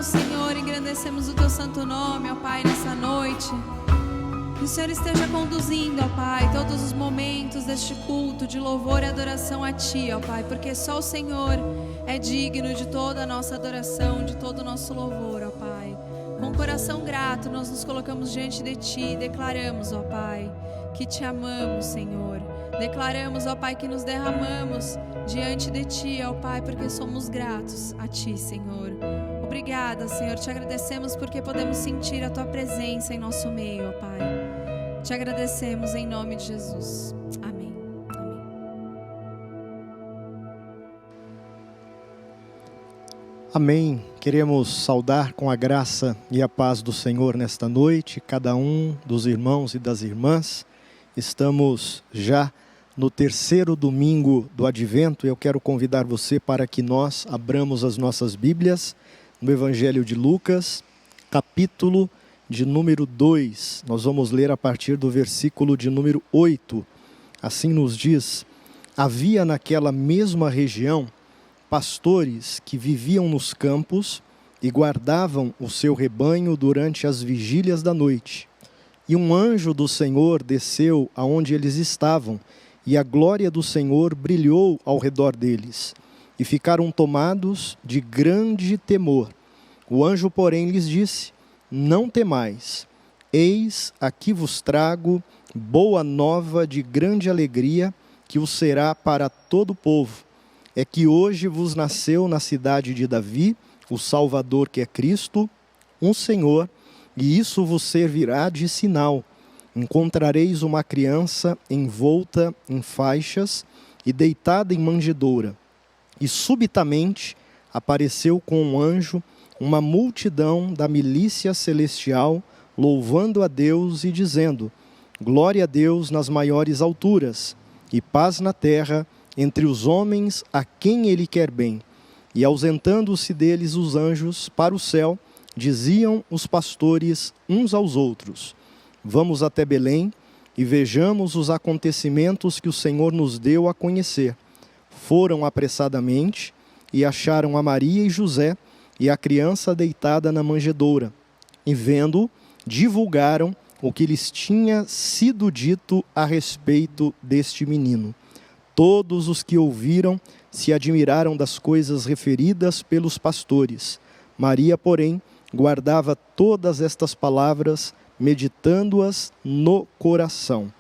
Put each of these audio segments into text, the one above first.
louvamos, Senhor, engrandecemos o Teu santo nome, ó Pai, nessa noite. Que o Senhor esteja conduzindo, ó Pai, todos os momentos deste culto de louvor e adoração a Ti, ó Pai, porque só o Senhor é digno de toda a nossa adoração, de todo o nosso louvor, ó Pai. Com o coração grato, nós nos colocamos diante de Ti e declaramos, ó Pai, que Te amamos, Senhor. Declaramos, ó Pai, que nos derramamos diante de Ti, ó Pai, porque somos gratos a Ti, Senhor. Obrigada, Senhor, Te agradecemos porque podemos sentir a Tua presença em nosso meio, ó Pai. Te agradecemos em nome de Jesus. Amém. Amém. Amém. Queremos saudar com a graça e a paz do Senhor nesta noite, cada um dos irmãos e das irmãs. Estamos já no terceiro domingo do Advento. Eu quero convidar você para que nós abramos as nossas Bíblias no Evangelho de Lucas, capítulo de número 2. Nós vamos ler a partir do versículo de número 8. Assim nos diz: havia naquela mesma região pastores que viviam nos campos e guardavam o seu rebanho durante as vigílias da noite. E um anjo do Senhor desceu aonde eles estavam, e a glória do Senhor brilhou ao redor deles, e ficaram tomados de grande temor. O anjo, porém, lhes disse: não temais, eis aqui vos trago boa nova de grande alegria, que o será para todo o povo. É que hoje vos nasceu na cidade de Davi o Salvador, que é Cristo, um Senhor, e isso vos servirá de sinal. Encontrareis uma criança envolta em faixas e deitada em manjedoura. E subitamente apareceu com um anjo uma multidão da milícia celestial, louvando a Deus e dizendo: glória a Deus nas maiores alturas, e paz na terra entre os homens a quem Ele quer bem. E ausentando-se deles os anjos para o céu, diziam os pastores uns aos outros: vamos até Belém e vejamos os acontecimentos que o Senhor nos deu a conhecer. Foram apressadamente e acharam a Maria e José e a criança deitada na manjedoura. E vendo, divulgaram o que lhes tinha sido dito a respeito deste menino. Todos os que ouviram se admiraram das coisas referidas pelos pastores. Maria, porém, guardava todas estas palavras, meditando-as no coração.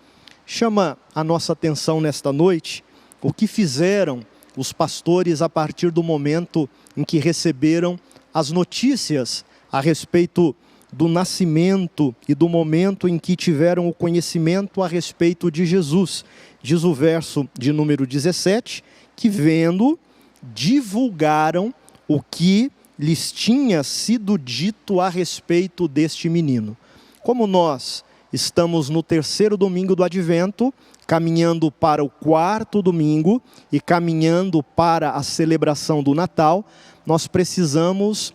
Chama a nossa atenção nesta noite o que fizeram os pastores a partir do momento em que receberam as notícias a respeito do nascimento e do momento em que tiveram o conhecimento a respeito de Jesus. Diz o verso de número 17, que vendo, divulgaram o que lhes tinha sido dito a respeito deste menino. Como nós estamos no terceiro domingo do Advento, caminhando para o quarto domingo e caminhando para a celebração do Natal, nós precisamos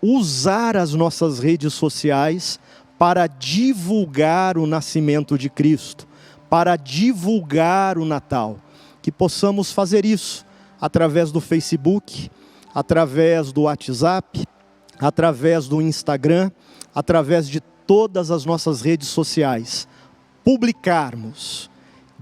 usar as nossas redes sociais para divulgar o nascimento de Cristo, para divulgar o Natal. Que possamos fazer isso através do Facebook, através do WhatsApp, através do Instagram, através de todas as nossas redes sociais. Publicarmos,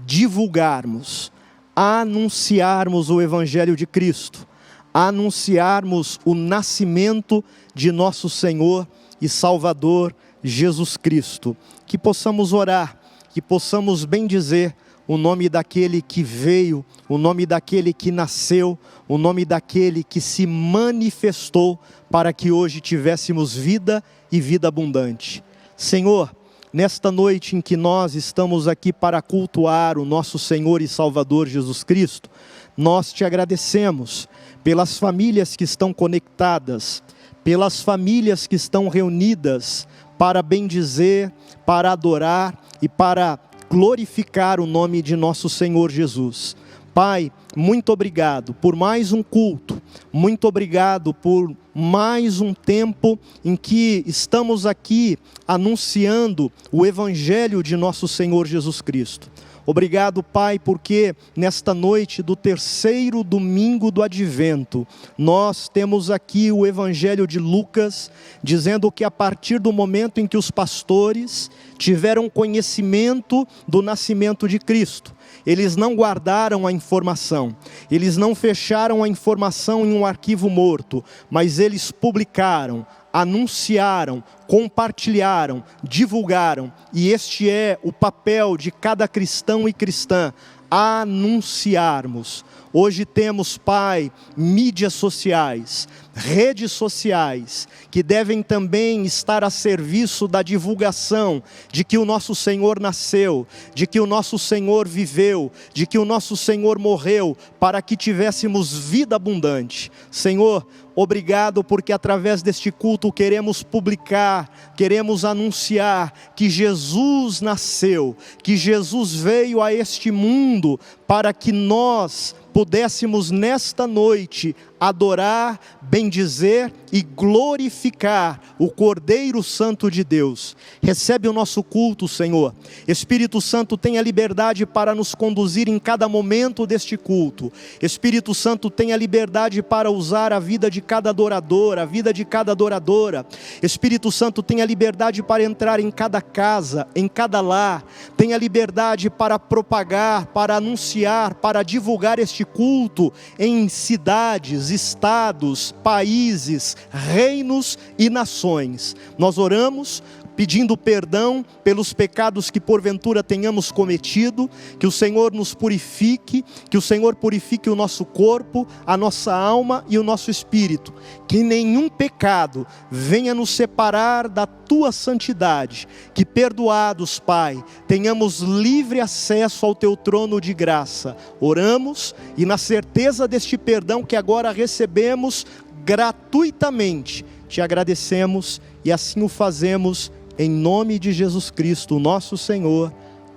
divulgarmos, anunciarmos o Evangelho de Cristo, anunciarmos o nascimento de nosso Senhor e Salvador Jesus Cristo. Que possamos orar, que possamos bendizer o nome daquele que veio, o nome daquele que nasceu, o nome daquele que se manifestou para que hoje tivéssemos vida e vida abundante. Senhor, nesta noite em que nós estamos aqui para cultuar o nosso Senhor e Salvador Jesus Cristo, nós te agradecemos pelas famílias que estão conectadas, pelas famílias que estão reunidas para bendizer, para adorar e para glorificar o nome de nosso Senhor Jesus. Pai, muito obrigado por mais um culto, muito obrigado por mais um tempo em que estamos aqui anunciando o Evangelho de nosso Senhor Jesus Cristo. Obrigado, Pai, porque nesta noite do terceiro domingo do Advento, nós temos aqui o Evangelho de Lucas, dizendo que a partir do momento em que os pastores tiveram conhecimento do nascimento de Cristo, eles não guardaram a informação, eles não fecharam a informação em um arquivo morto, mas eles publicaram, anunciaram, compartilharam, divulgaram, e este é o papel de cada cristão e cristã, anunciarmos. Hoje temos, Pai, mídias sociais, redes sociais, que devem também estar a serviço da divulgação de que o nosso Senhor nasceu, de que o nosso Senhor viveu, de que o nosso Senhor morreu, para que tivéssemos vida abundante. Senhor, obrigado porque através deste culto queremos publicar, queremos anunciar que Jesus nasceu, que Jesus veio a este mundo para que nós pudéssemos nesta noite adorar, bendizer e glorificar o Cordeiro Santo de Deus. Recebe o nosso culto, Senhor. Espírito Santo, tenha liberdade para nos conduzir em cada momento deste culto. Espírito Santo, tenha liberdade para usar a vida de cada adorador, a vida de cada adoradora. Espírito Santo, tenha liberdade para entrar em cada casa, em cada lar. Tenha liberdade para propagar, para anunciar, para divulgar este culto em cidades, estados, países, reinos e nações. Nós oramos pedindo perdão pelos pecados que porventura tenhamos cometido, que o Senhor nos purifique, que o Senhor purifique o nosso corpo, a nossa alma e o nosso espírito, que nenhum pecado venha nos separar da Tua santidade, que perdoados, Pai, tenhamos livre acesso ao Teu trono de graça. Oramos e na certeza deste perdão que agora recebemos gratuitamente, Te agradecemos e assim o fazemos em nome de Jesus Cristo, nosso Senhor.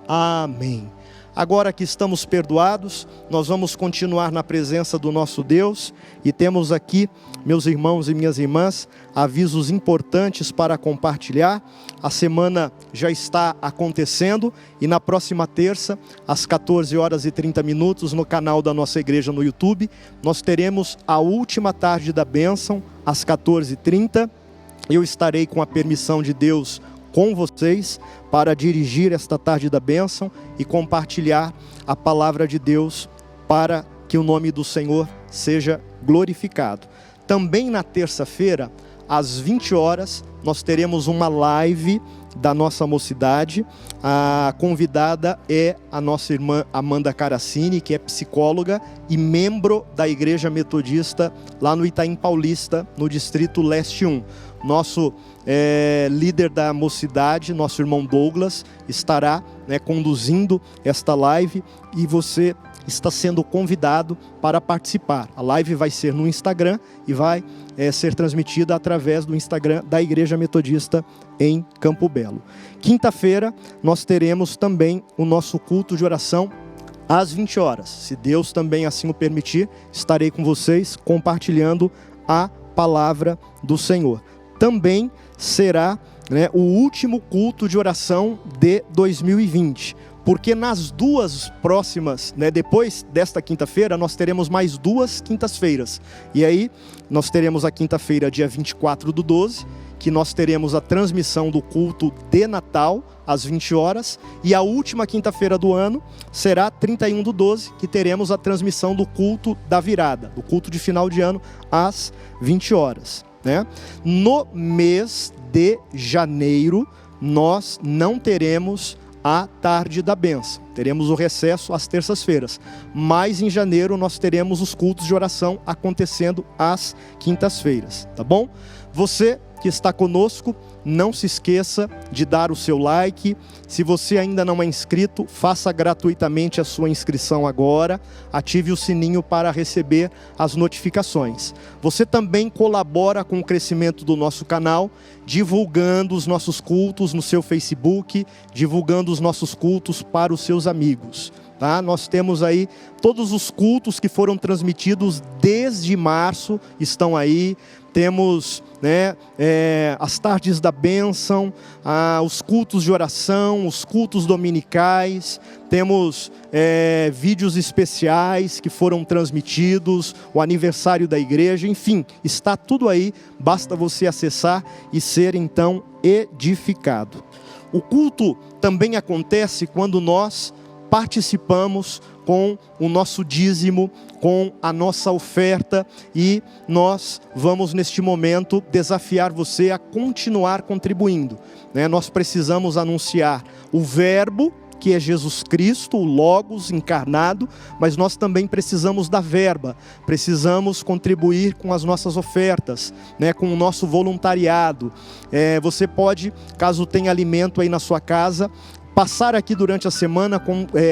Amém. Agora que estamos perdoados, nós vamos continuar na presença do nosso Deus. E temos aqui, meus irmãos e minhas irmãs, avisos importantes para compartilhar. A semana já está acontecendo e na próxima terça, às 14h30, no canal da nossa igreja no YouTube, nós teremos a última tarde da bênção, às 14h30. Eu estarei com a permissão de Deus com vocês para dirigir esta tarde da bênção e compartilhar a palavra de Deus para que o nome do Senhor seja glorificado. Também na terça-feira, às 20 horas, nós teremos uma live da nossa mocidade. A convidada é a nossa irmã Amanda Caracini, que é psicóloga e membro da Igreja Metodista lá no Itaim Paulista, no Distrito Leste 1. Nosso líder da mocidade, nosso irmão Douglas, estará conduzindo esta live e você está sendo convidado para participar. A live vai ser no Instagram e vai ser transmitida através do Instagram da Igreja Metodista em Campo Belo. Quinta-feira nós teremos também o nosso culto de oração às 20 horas. Se Deus também assim o permitir, estarei com vocês compartilhando a palavra do Senhor. Também será o último culto de oração de 2020. Porque nas duas próximas, depois desta quinta-feira, nós teremos mais 2 quintas-feiras. E aí, nós teremos a quinta-feira, dia 24/12, que nós teremos a transmissão do culto de Natal, às 20 horas. E a última quinta-feira do ano será 31/12, que teremos a transmissão do culto da virada, do culto de final de ano, às 20 horas. No mês de janeiro, nós não teremos a tarde da bênção, teremos o recesso às terças-feiras, mas em janeiro nós teremos os cultos de oração acontecendo às quintas-feiras, tá bom? Você que está conosco, não se esqueça de dar o seu like. Se você ainda não é inscrito, faça gratuitamente a sua inscrição agora. Ative o sininho para receber as notificações. Você também colabora com o crescimento do nosso canal, divulgando os nossos cultos no seu Facebook, divulgando os nossos cultos para os seus amigos. Tá? Nós temos aí todos os cultos que foram transmitidos desde março, estão aí. Temos né? As tardes da bênção, os cultos de oração, os cultos dominicais. Temos vídeos especiais que foram transmitidos, o aniversário da igreja, enfim, está tudo aí, basta você acessar e ser então edificado. O culto também acontece quando nós participamos com o nosso dízimo, com a nossa oferta, e nós vamos neste momento desafiar você a continuar contribuindo, né? Nós precisamos anunciar o Verbo, que é Jesus Cristo, o Logos encarnado, mas nós também precisamos da verba, precisamos contribuir com as nossas ofertas, né, com o nosso voluntariado. Você pode, caso tenha alimento aí na sua casa, passar aqui durante a semana,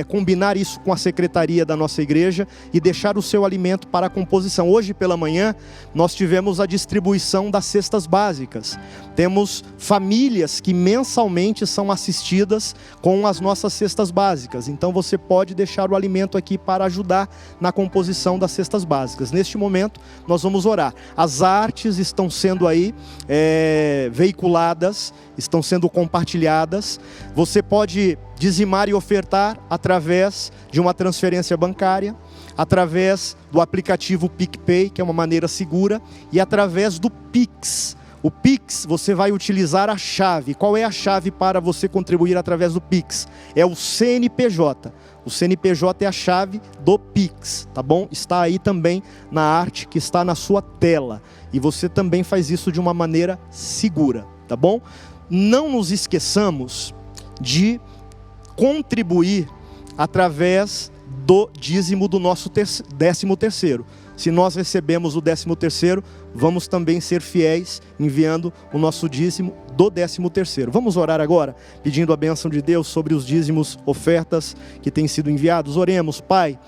combinar isso com a secretaria da nossa igreja e deixar o seu alimento para a composição. Hoje pela manhã nós tivemos a distribuição das cestas básicas. Temos famílias que mensalmente são assistidas com as nossas cestas básicas. Então você pode deixar o alimento aqui para ajudar na composição das cestas básicas. Neste momento nós vamos orar. As artes estão sendo aí veiculadas, estão sendo compartilhadas. Você pode dizimar e ofertar através de uma transferência bancária, através do aplicativo PicPay, que é uma maneira segura, e através do Pix. O Pix, você vai utilizar a chave. Qual é a chave para você contribuir através do Pix? É o CNPJ. O CNPJ é a chave do Pix, tá bom? Está aí também na arte que está na sua tela. E você também faz isso de uma maneira segura, tá bom? Não nos esqueçamos de contribuir através do dízimo do nosso 13º. Se nós recebemos o 13º, vamos também ser fiéis enviando o nosso dízimo do 13º. Vamos orar agora, pedindo a bênção de Deus sobre os dízimos, ofertas que têm sido enviados. Oremos. Pai,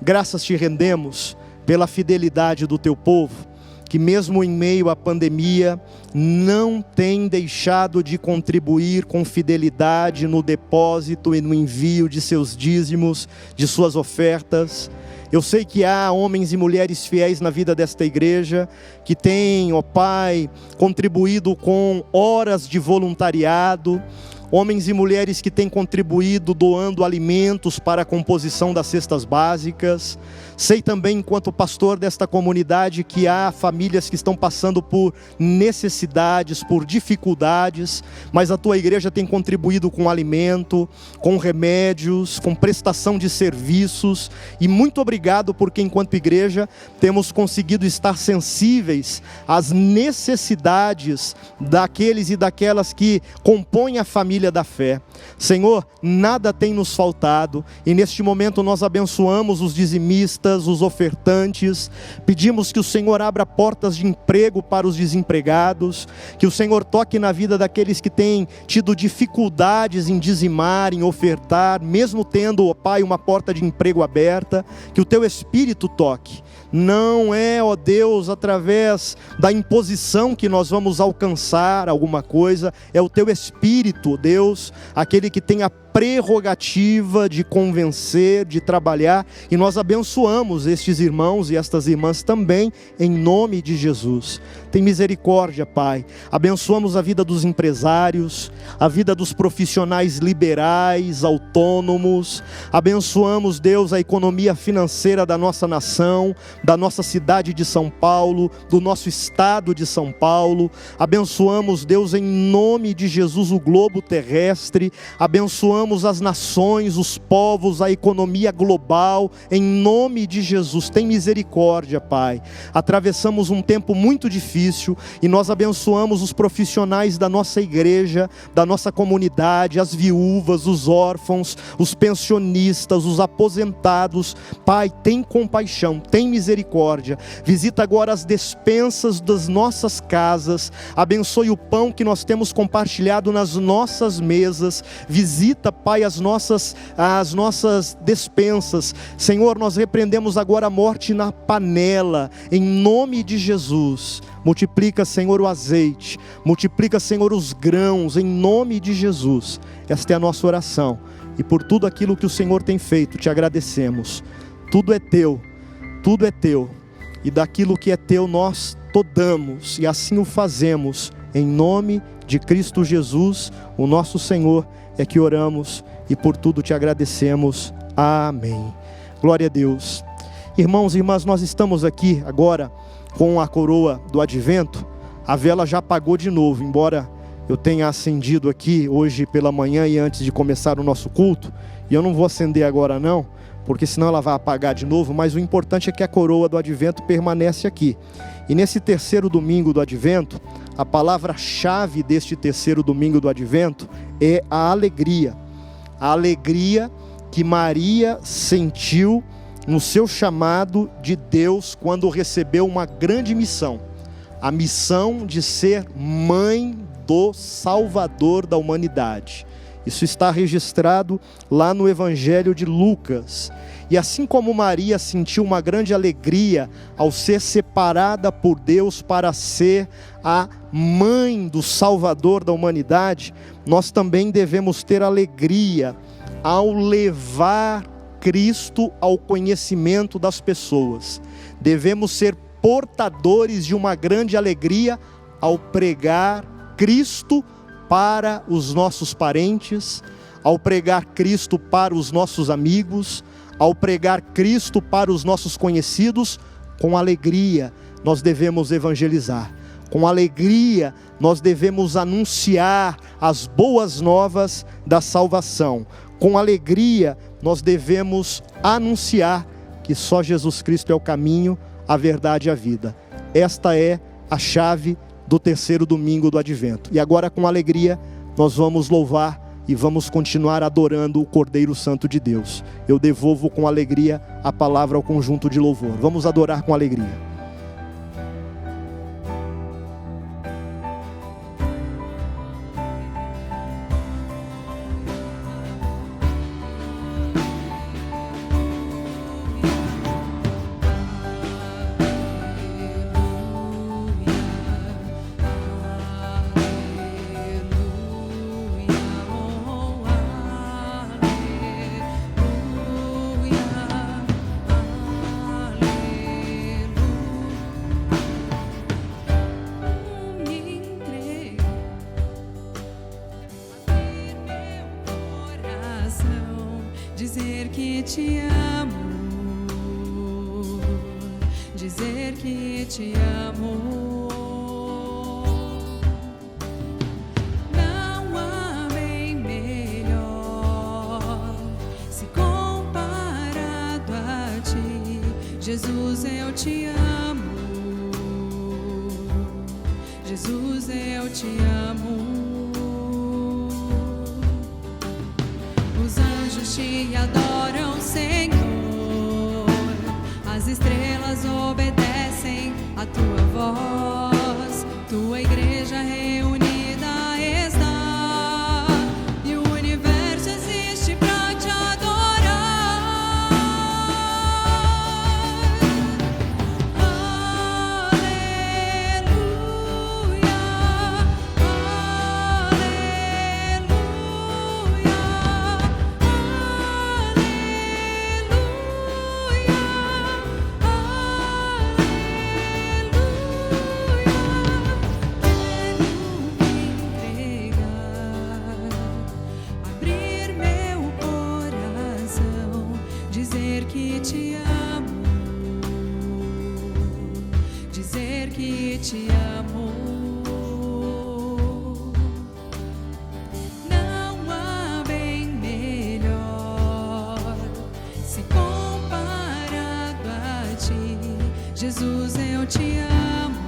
graças te rendemos pela fidelidade do teu povo, que mesmo em meio à pandemia, não tem deixado de contribuir com fidelidade no depósito e no envio de seus dízimos, de suas ofertas. Eu sei que há homens e mulheres fiéis na vida desta igreja, que têm, ó Pai, contribuído com horas de voluntariado, homens e mulheres que têm contribuído doando alimentos para a composição das cestas básicas. Sei também, enquanto pastor desta comunidade, que há famílias que estão passando por necessidades, por dificuldades, mas a tua igreja tem contribuído com alimento, com remédios, com prestação de serviços, e muito obrigado porque enquanto igreja temos conseguido estar sensíveis às necessidades daqueles e daquelas que compõem a família da fé. Senhor, nada tem nos faltado, e neste momento nós abençoamos os dizimistas, os ofertantes, pedimos que o Senhor abra portas de emprego para os desempregados, que o Senhor toque na vida daqueles que têm tido dificuldades em dizimar, em ofertar, mesmo tendo, ó Pai, uma porta de emprego aberta, que o teu Espírito toque. Não é, ó Deus, através da imposição que nós vamos alcançar alguma coisa, é o teu Espírito, Deus, aquele que tem a prerrogativa de convencer, de trabalhar, e nós abençoamos estes irmãos e estas irmãs também, em nome de Jesus. Tem misericórdia, Pai. Abençoamos a vida dos empresários, a vida dos profissionais liberais, autônomos. Abençoamos, Deus, a economia financeira da nossa nação, da nossa cidade de São Paulo, do nosso estado de São Paulo. Abençoamos, Deus, em nome de Jesus, o globo terrestre. Abençoamos as nações, os povos, a economia global, em nome de Jesus. Tem misericórdia, Pai. Atravessamos um tempo muito difícil e nós abençoamos os profissionais da nossa igreja, da nossa comunidade, as viúvas, os órfãos, os pensionistas, os aposentados. Pai, tem compaixão, tem misericórdia. Visita agora as despensas das nossas casas, abençoe o pão que nós temos compartilhado nas nossas mesas. Visita, Pai, as nossas despensas. Senhor, nós repreendemos agora a morte na panela, em nome de Jesus. Multiplica, Senhor, o azeite, multiplica, Senhor, os grãos, em nome de Jesus. Esta é a nossa oração, e por tudo aquilo que o Senhor tem feito, te agradecemos. Tudo é teu, e daquilo que é teu nós te damos, e assim o fazemos, em nome de Cristo Jesus, o nosso Senhor, é que oramos e por tudo te agradecemos. Amém. Glória a Deus. Irmãos e irmãs, nós estamos aqui agora com a coroa do Advento. A vela já apagou de novo, embora eu tenha acendido aqui hoje pela manhã e antes de começar o nosso culto, e eu não vou acender agora não, porque senão ela vai apagar de novo, mas o importante é que a coroa do Advento permanece aqui. E nesse terceiro domingo do Advento, a palavra-chave deste terceiro domingo do Advento é a alegria. A alegria que Maria sentiu no seu chamado de Deus quando recebeu uma grande missão. A missão de ser mãe do Salvador da humanidade. Isso está registrado lá no Evangelho de Lucas. E assim como Maria sentiu uma grande alegria ao ser separada por Deus para ser a mãe do Salvador da humanidade, nós também devemos ter alegria ao levar Cristo ao conhecimento das pessoas. Devemos ser portadores de uma grande alegria ao pregar Cristo para os nossos parentes, ao pregar Cristo para os nossos amigos, ao pregar Cristo para os nossos conhecidos. Com alegria nós devemos evangelizar, com alegria nós devemos anunciar as boas novas da salvação, com alegria nós devemos anunciar que só Jesus Cristo é o caminho, a verdade e a vida. Esta é a chave do terceiro domingo do Advento. E agora, com alegria, nós vamos louvar e vamos continuar adorando o Cordeiro Santo de Deus. Eu devolvo com alegria a palavra ao conjunto de louvor. Vamos adorar com alegria. Dizer que te amo, dizer que te amo. Não há bem melhor se comparado a ti. Jesus, eu te amo. Jesus, eu te amo. Te adoram, Senhor, as estrelas obedecem a tua voz, tua igreja reunida está, e o universo existe pra te adorar. Aleluia, te amo. Não há bem melhor se comparado a ti. Jesus, eu te amo.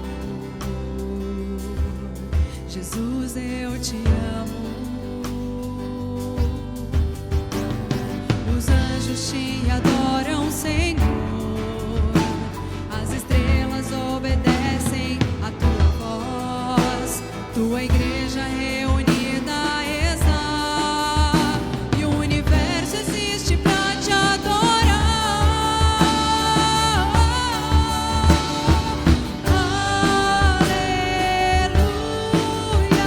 Jesus, eu te amo. Os anjos te adoram, Senhor. As estrelas obedecem a tua voz, tua igreja reunida está, e o universo existe pra te adorar. Aleluia, aleluia, aleluia.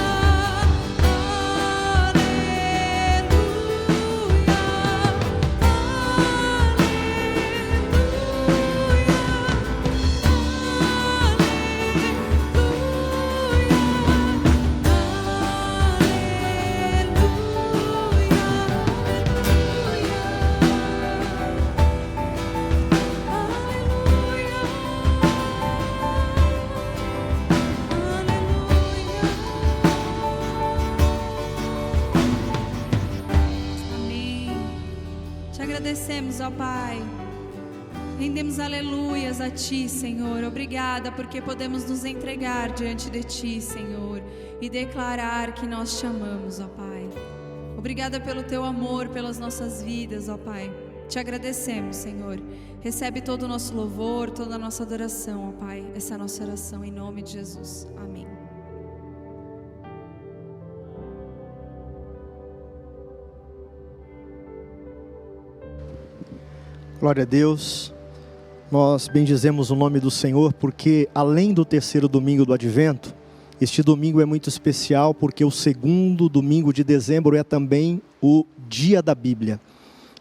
agradecemos, ó Pai. Rendemos aleluias a Ti, Senhor. Obrigada porque podemos nos entregar diante de Ti, Senhor, e declarar que nós te amamos, ó Pai. Obrigada pelo Teu amor, pelas nossas vidas, ó Pai. Te agradecemos, Senhor. Recebe todo o nosso louvor, toda a nossa adoração, ó Pai. Essa é a nossa oração em nome de Jesus. Amém. Glória a Deus. Nós bendizemos o nome do Senhor porque, além do terceiro domingo do Advento, este domingo é muito especial porque o segundo domingo de dezembro é também o Dia da Bíblia.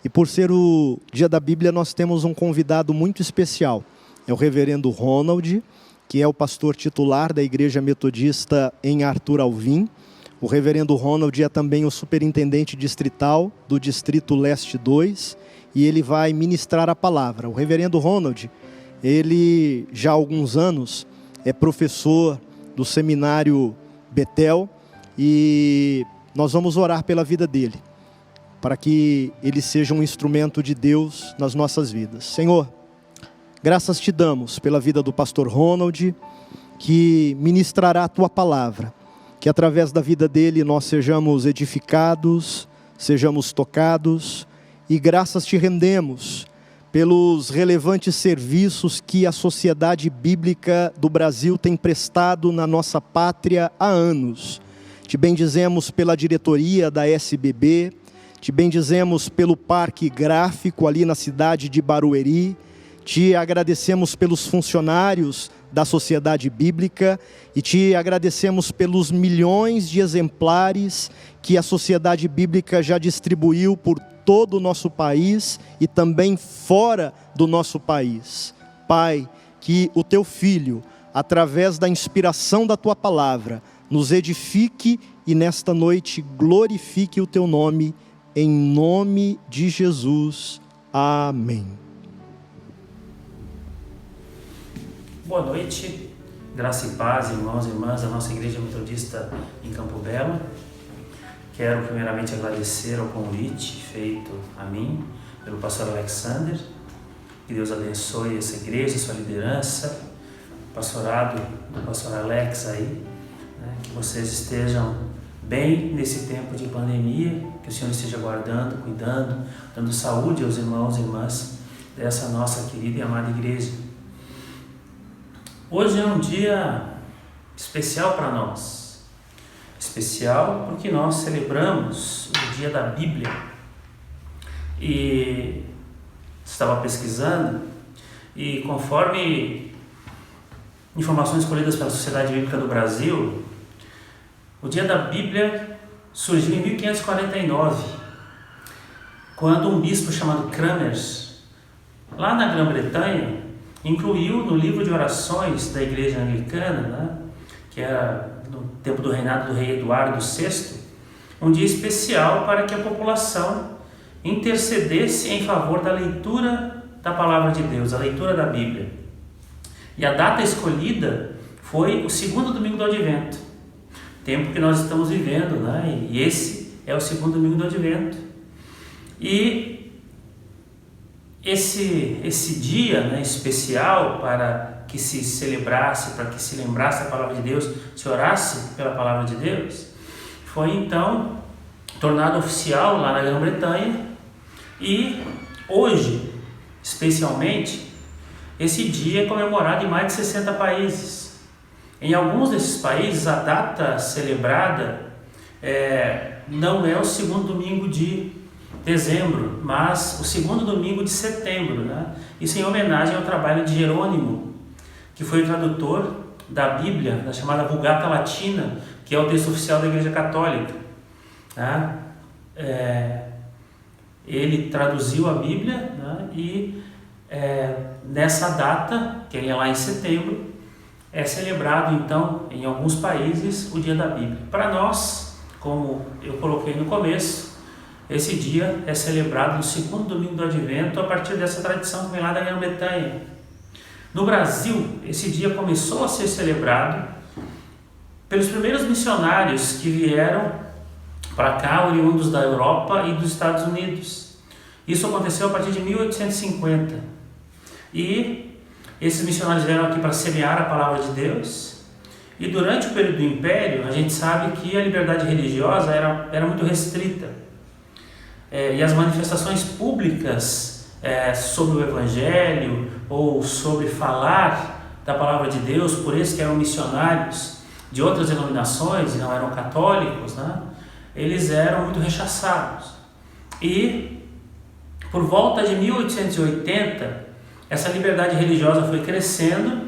E por ser o Dia da Bíblia, nós temos um convidado muito especial. É o reverendo Ronald, que é o pastor titular da Igreja Metodista em Arthur Alvim. O reverendo Ronald é também o superintendente distrital do Distrito Leste 2, e ele vai ministrar a palavra. O reverendo Ronald, ele já há alguns anos é professor do seminário Betel, e nós vamos orar pela vida dele, para que ele seja um instrumento de Deus nas nossas vidas. Senhor, graças te damos pela vida do pastor Ronald, que ministrará a tua palavra, que através da vida dele nós sejamos edificados, sejamos tocados, e graças te rendemos pelos relevantes serviços que a Sociedade Bíblica do Brasil tem prestado na nossa pátria há anos. Te bendizemos pela diretoria da SBB, te bendizemos pelo Parque Gráfico ali na cidade de Barueri, te agradecemos pelos funcionários da Sociedade Bíblica e te agradecemos pelos milhões de exemplares que a Sociedade Bíblica já distribuiu por todo o nosso país e também fora do nosso país. Pai, que o teu Filho, através da inspiração da tua palavra, nos edifique e nesta noite glorifique o teu nome, em nome de Jesus. Amém. Boa noite, graça e paz, irmãos e irmãs da nossa Igreja Metodista em Campo Belo. Quero primeiramente agradecer ao convite feito a mim pelo pastor Alexander. Que Deus abençoe essa igreja, sua liderança, o pastorado do pastor Alex aí, né? Que vocês estejam bem nesse tempo de pandemia, que o Senhor esteja guardando, cuidando, dando saúde aos irmãos e irmãs dessa nossa querida e amada igreja. Hoje é um dia especial para nós. Especial porque nós celebramos o Dia da Bíblia. E estava pesquisando e conforme informações colhidas pela Sociedade Bíblica do Brasil, o Dia da Bíblia surgiu em 1549, quando um bispo chamado Cranmer, lá na Grã-Bretanha, incluiu no livro de orações da Igreja Anglicana, né, que era no tempo do reinado do rei Eduardo VI, um dia especial para que a população intercedesse em favor da leitura da palavra de Deus, a leitura da Bíblia. E a data escolhida foi o segundo domingo do Advento, tempo que nós estamos vivendo, né? E esse é o segundo domingo do Advento. E esse dia, né, especial para que se celebrasse, para que se lembrasse da palavra de Deus, se orasse pela palavra de Deus, foi então tornado oficial lá na Grã-Bretanha. E hoje, especialmente, esse dia é comemorado em mais de 60 países. Em alguns desses países, a data celebrada não é o segundo domingo de dezembro, mas o segundo domingo de setembro, né? Isso em homenagem ao trabalho de Jerônimo, que foi o tradutor da Bíblia, da chamada Vulgata Latina, que é o texto oficial da Igreja Católica, né? Ele traduziu a Bíblia, né? E nessa data, que é lá em setembro, é celebrado então em alguns países o Dia da Bíblia. Para nós, como eu coloquei no começo, esse dia é celebrado no segundo domingo do Advento, a partir dessa tradição que vem lá da Grã-Bretanha. No Brasil, esse dia começou a ser celebrado pelos primeiros missionários que vieram para cá, oriundos da Europa e dos Estados Unidos. Isso aconteceu a partir de 1850. E esses missionários vieram aqui para semear a palavra de Deus. E durante o período do Império, a gente sabe que a liberdade religiosa era muito restrita. E as manifestações públicas sobre o Evangelho ou sobre falar da palavra de Deus por esses que eram missionários de outras denominações e não eram católicos, né? Eles eram muito rechaçados. E por volta de 1880, essa liberdade religiosa foi crescendo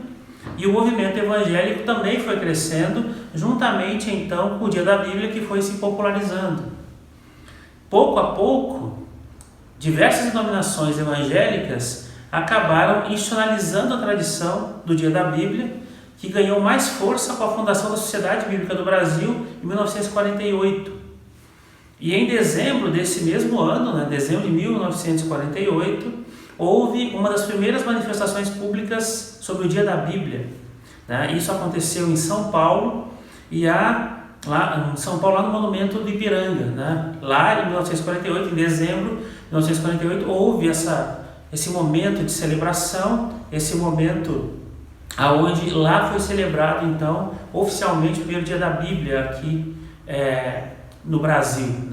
e o movimento evangélico também foi crescendo, juntamente então com o Dia da Bíblia, que foi se popularizando. Pouco a pouco, diversas denominações evangélicas acabaram institucionalizando a tradição do Dia da Bíblia, que ganhou mais força com a fundação da Sociedade Bíblica do Brasil em 1948. E em dezembro desse mesmo ano, dezembro de 1948, houve uma das primeiras manifestações públicas sobre o Dia da Bíblia. Isso aconteceu em São Paulo, lá em São Paulo, lá no Monumento do Ipiranga. Lá em 1948, em dezembro de 1948, houve esse momento de celebração, esse momento aonde lá foi celebrado, então, oficialmente o primeiro Dia da Bíblia aqui no Brasil,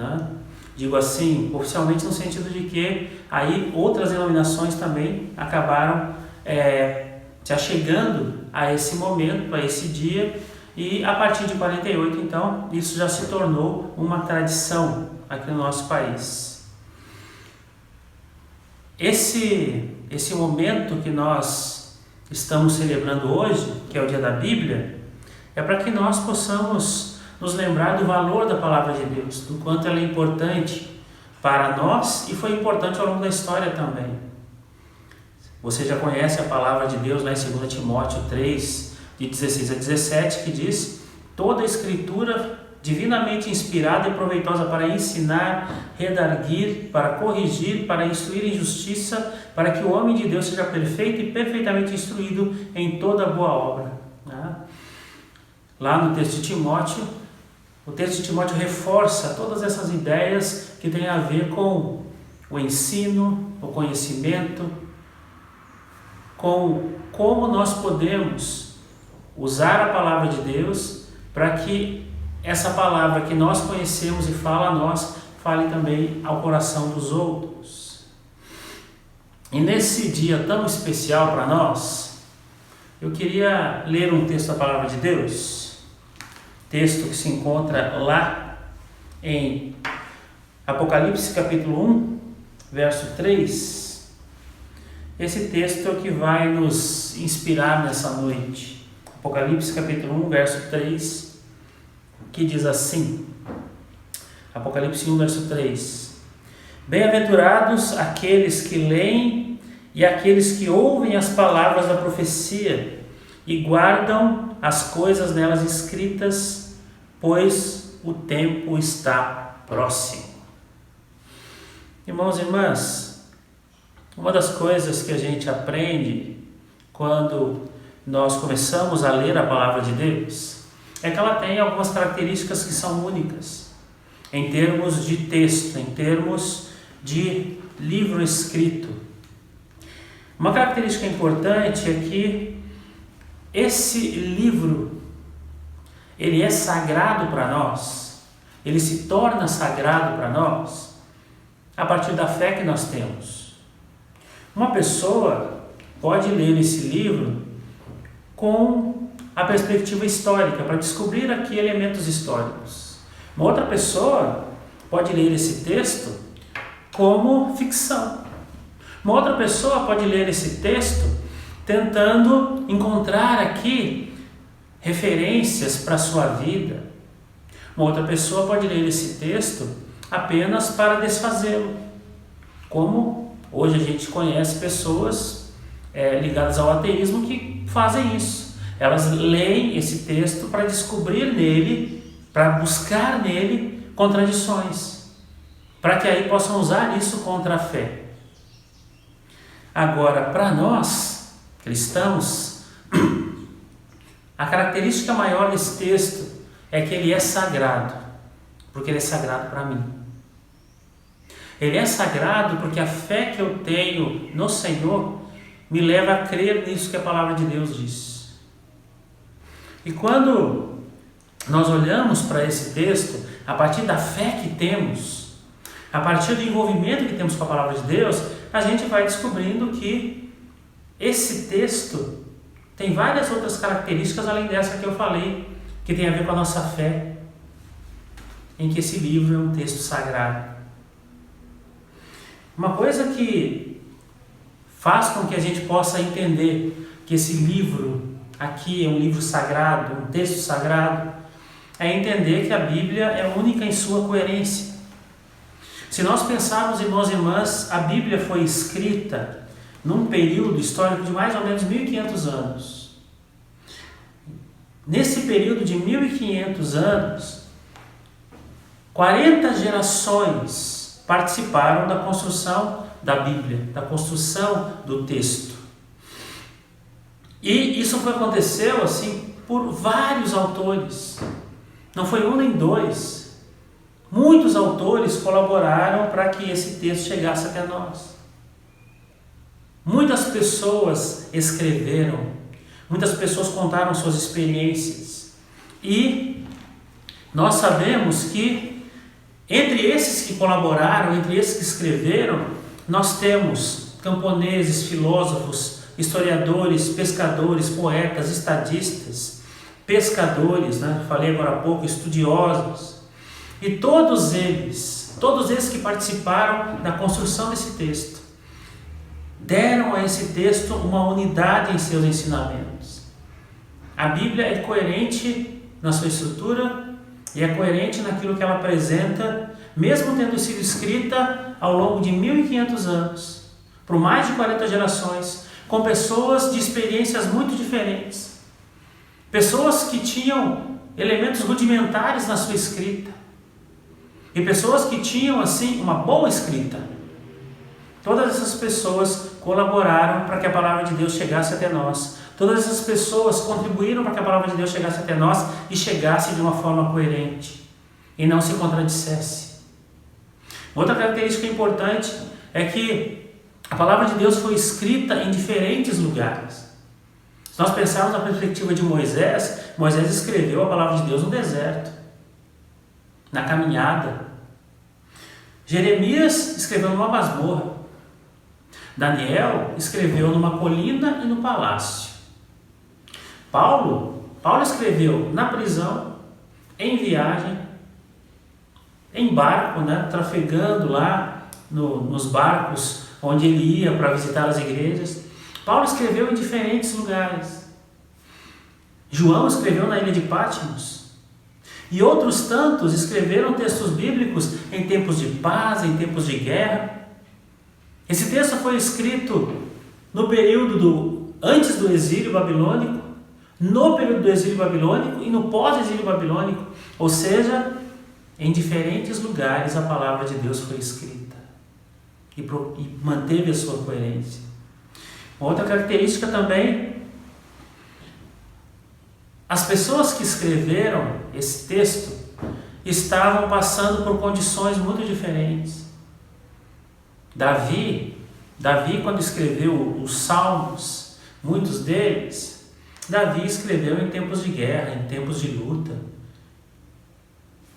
Digo assim, oficialmente no sentido de que aí outras denominações também acabaram se achegando a esse momento, a esse dia, e a partir de 48, então, isso já se tornou uma tradição aqui no nosso país. Esse momento que nós estamos celebrando hoje, que é o Dia da Bíblia, é para que nós possamos nos lembrar do valor da palavra de Deus, do quanto ela é importante para nós e foi importante ao longo da história também. Você já conhece a palavra de Deus lá em 2 Timóteo 3, de 16 a 17, que diz: toda a escritura divinamente inspirada e proveitosa para ensinar, redarguir, para corrigir, para instruir em justiça, para que o homem de Deus seja perfeito e perfeitamente instruído em toda boa obra. Lá no texto de Timóteo, o texto de Timóteo reforça todas essas ideias que têm a ver com o ensino, o conhecimento, com como nós podemos usar a palavra de Deus para que essa palavra que nós conhecemos e fala a nós, fale também ao coração dos outros. E nesse dia tão especial para nós, eu queria ler um texto da palavra de Deus, texto que se encontra lá em Apocalipse capítulo 1, verso 3. Esse texto é o que vai nos inspirar nessa noite. Apocalipse capítulo 1, verso 3, que diz assim, Apocalipse 1, verso 3: Bem-aventurados aqueles que leem e aqueles que ouvem as palavras da profecia e guardam as coisas nelas escritas, pois o tempo está próximo. Irmãos e irmãs, uma das coisas que a gente aprende quando nós começamos a ler a palavra de Deus é que ela tem algumas características que são únicas em termos de texto, em termos de livro escrito. Uma característica importante é que esse livro, ele é sagrado para nós, ele se torna sagrado para nós a partir da fé que nós temos. Uma pessoa pode ler esse livro com a perspectiva histórica, para descobrir aqui elementos históricos. Uma outra pessoa pode ler esse texto como ficção. Uma outra pessoa pode ler esse texto tentando encontrar aqui referências para a sua vida. Uma outra pessoa pode ler esse texto apenas para desfazê-lo, como hoje a gente conhece pessoas ligadas ao ateísmo que fazem isso. Elas leem esse texto para descobrir nele, para buscar nele contradições, para que aí possam usar isso contra a fé. Agora, para nós, cristãos, a característica maior desse texto é que ele é sagrado, porque ele é sagrado para mim. Ele é sagrado porque a fé que eu tenho no Senhor me leva a crer nisso que a palavra de Deus diz. E quando nós olhamos para esse texto, a partir da fé que temos, a partir do envolvimento que temos com a palavra de Deus, a gente vai descobrindo que esse texto tem várias outras características além dessa que eu falei, que tem a ver com a nossa fé, em que esse livro é um texto sagrado. Uma coisa que faz com que a gente possa entender que esse livro aqui é um livro sagrado, um texto sagrado, é entender que a Bíblia é única em sua coerência. Se nós pensarmos, irmãos e irmãs, a Bíblia foi escrita num período histórico de mais ou menos 1500 anos. Nesse período de 1500 anos, 40 gerações participaram da construção da Bíblia, da construção do texto. E isso aconteceu assim por vários autores. Não foi um nem dois. Muitos autores colaboraram para que esse texto chegasse até nós. Muitas pessoas escreveram, muitas pessoas contaram suas experiências. E nós sabemos que entre esses que colaboraram, entre esses que escreveram, nós temos camponeses, filósofos, historiadores, pescadores, poetas, estadistas, pescadores, falei agora há pouco, estudiosos. E todos eles que participaram da construção desse texto, deram a esse texto uma unidade em seus ensinamentos. A Bíblia é coerente na sua estrutura e é coerente naquilo que ela apresenta, mesmo tendo sido escrita ao longo de 1500 anos, por mais de 40 gerações, com pessoas de experiências muito diferentes, pessoas que tinham elementos rudimentares na sua escrita, e pessoas que tinham, assim, uma boa escrita. Todas essas pessoas colaboraram para que a palavra de Deus chegasse até nós. Todas essas pessoas contribuíram para que a palavra de Deus chegasse até nós e chegasse de uma forma coerente e não se contradissesse. Outra característica importante é que a palavra de Deus foi escrita em diferentes lugares. Se nós pensarmos na perspectiva de Moisés, Moisés escreveu a palavra de Deus no deserto, na caminhada. Jeremias escreveu numa masmorra. Daniel escreveu numa colina e no palácio. Paulo escreveu na prisão, em viagem, em barco, trafegando lá nos barcos onde ele ia para visitar as igrejas. Paulo escreveu em diferentes lugares. João escreveu na ilha de Patmos. E outros tantos escreveram textos bíblicos em tempos de paz, em tempos de guerra. Esse texto foi escrito no período antes do exílio babilônico, no período do exílio babilônico e no pós-exílio babilônico. Ou seja, em diferentes lugares a palavra de Deus foi escrita e manteve a sua coerência. Outra característica também, as pessoas que escreveram esse texto estavam passando por condições muito diferentes. Davi, quando escreveu os Salmos, muitos deles, Davi escreveu em tempos de guerra, em tempos de luta.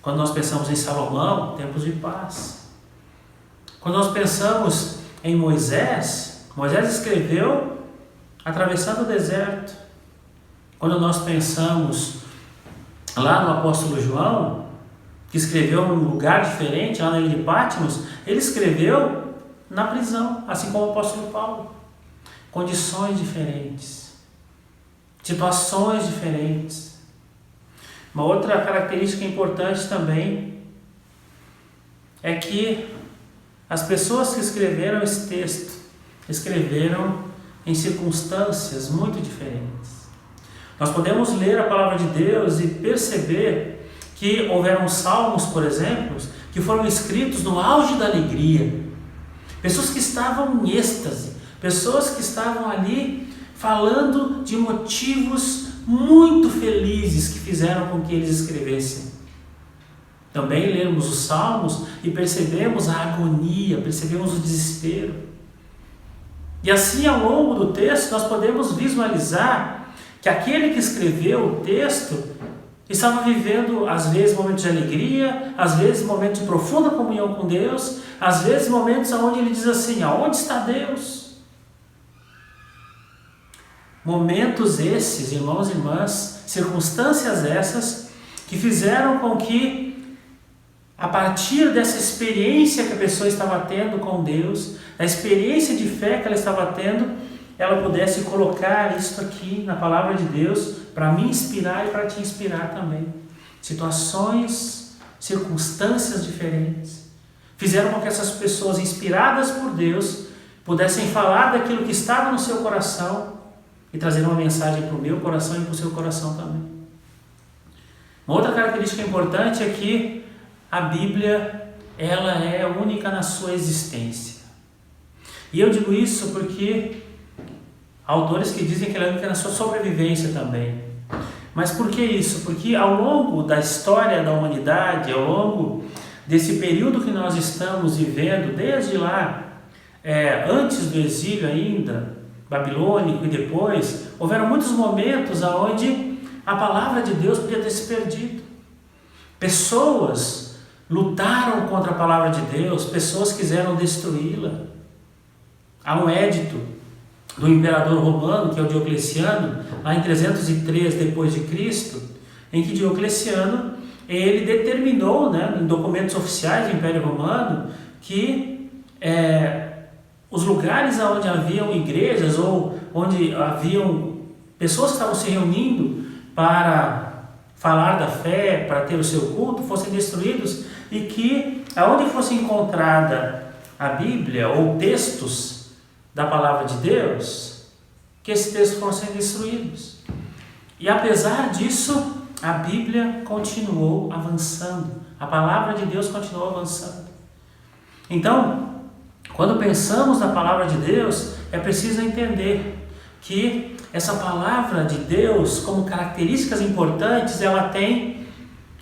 Quando nós pensamos em Salomão, tempos de paz. Quando nós pensamos em Moisés escreveu atravessando o deserto. Quando nós pensamos lá no apóstolo João, que escreveu num lugar diferente, lá na ilha de Patmos, ele escreveu na prisão, assim como o apóstolo Paulo. Condições diferentes, situações diferentes. Uma outra característica importante também é que as pessoas que escreveram esse texto escreveram em circunstâncias muito diferentes. Nós podemos ler a palavra de Deus e perceber que houveram salmos, por exemplo, que foram escritos no auge da alegria. Pessoas que estavam em êxtase, pessoas que estavam ali falando de motivos muito felizes que fizeram com que eles escrevessem. também lermos os Salmos e percebemos a agonia, percebemos o desespero. E assim, ao longo do texto, nós podemos visualizar que aquele que escreveu o texto estava vivendo, às vezes, momentos de alegria, às vezes, momentos de profunda comunhão com Deus, às vezes, momentos onde ele diz assim: aonde está Deus? Momentos esses, irmãos e irmãs, circunstâncias essas, que fizeram com que, a partir dessa experiência que a pessoa estava tendo com Deus, a experiência de fé que ela estava tendo, ela pudesse colocar isso aqui na palavra de Deus para me inspirar e para te inspirar também. Situações, circunstâncias diferentes fizeram com que essas pessoas inspiradas por Deus pudessem falar daquilo que estava no seu coração e trazer uma mensagem para o meu coração e para o seu coração também. Uma outra característica importante é que a Bíblia, ela é única na sua existência. E eu digo isso porque há autores que dizem que ela é única na sua sobrevivência também. Mas por que isso? Porque ao longo da história da humanidade, ao longo desse período que nós estamos vivendo, desde lá, antes do exílio ainda, babilônico e depois, houveram muitos momentos onde a palavra de Deus podia ter se perdido. Pessoas lutaram contra a palavra de Deus, pessoas quiseram destruí-la. Há um edito do imperador romano, que é o Diocleciano, lá em 303 depois de Cristo, em que Diocleciano, ele determinou, em documentos oficiais do Império Romano, que os lugares onde haviam igrejas ou onde haviam pessoas que estavam se reunindo para falar da fé, para ter o seu culto, fossem destruídos, e que aonde fosse encontrada a Bíblia ou textos da palavra de Deus, que esses textos fossem destruídos. E apesar disso, a Bíblia continuou avançando, a palavra de Deus continuou avançando. Então, quando pensamos na palavra de Deus, é preciso entender que essa palavra de Deus, como características importantes, ela tem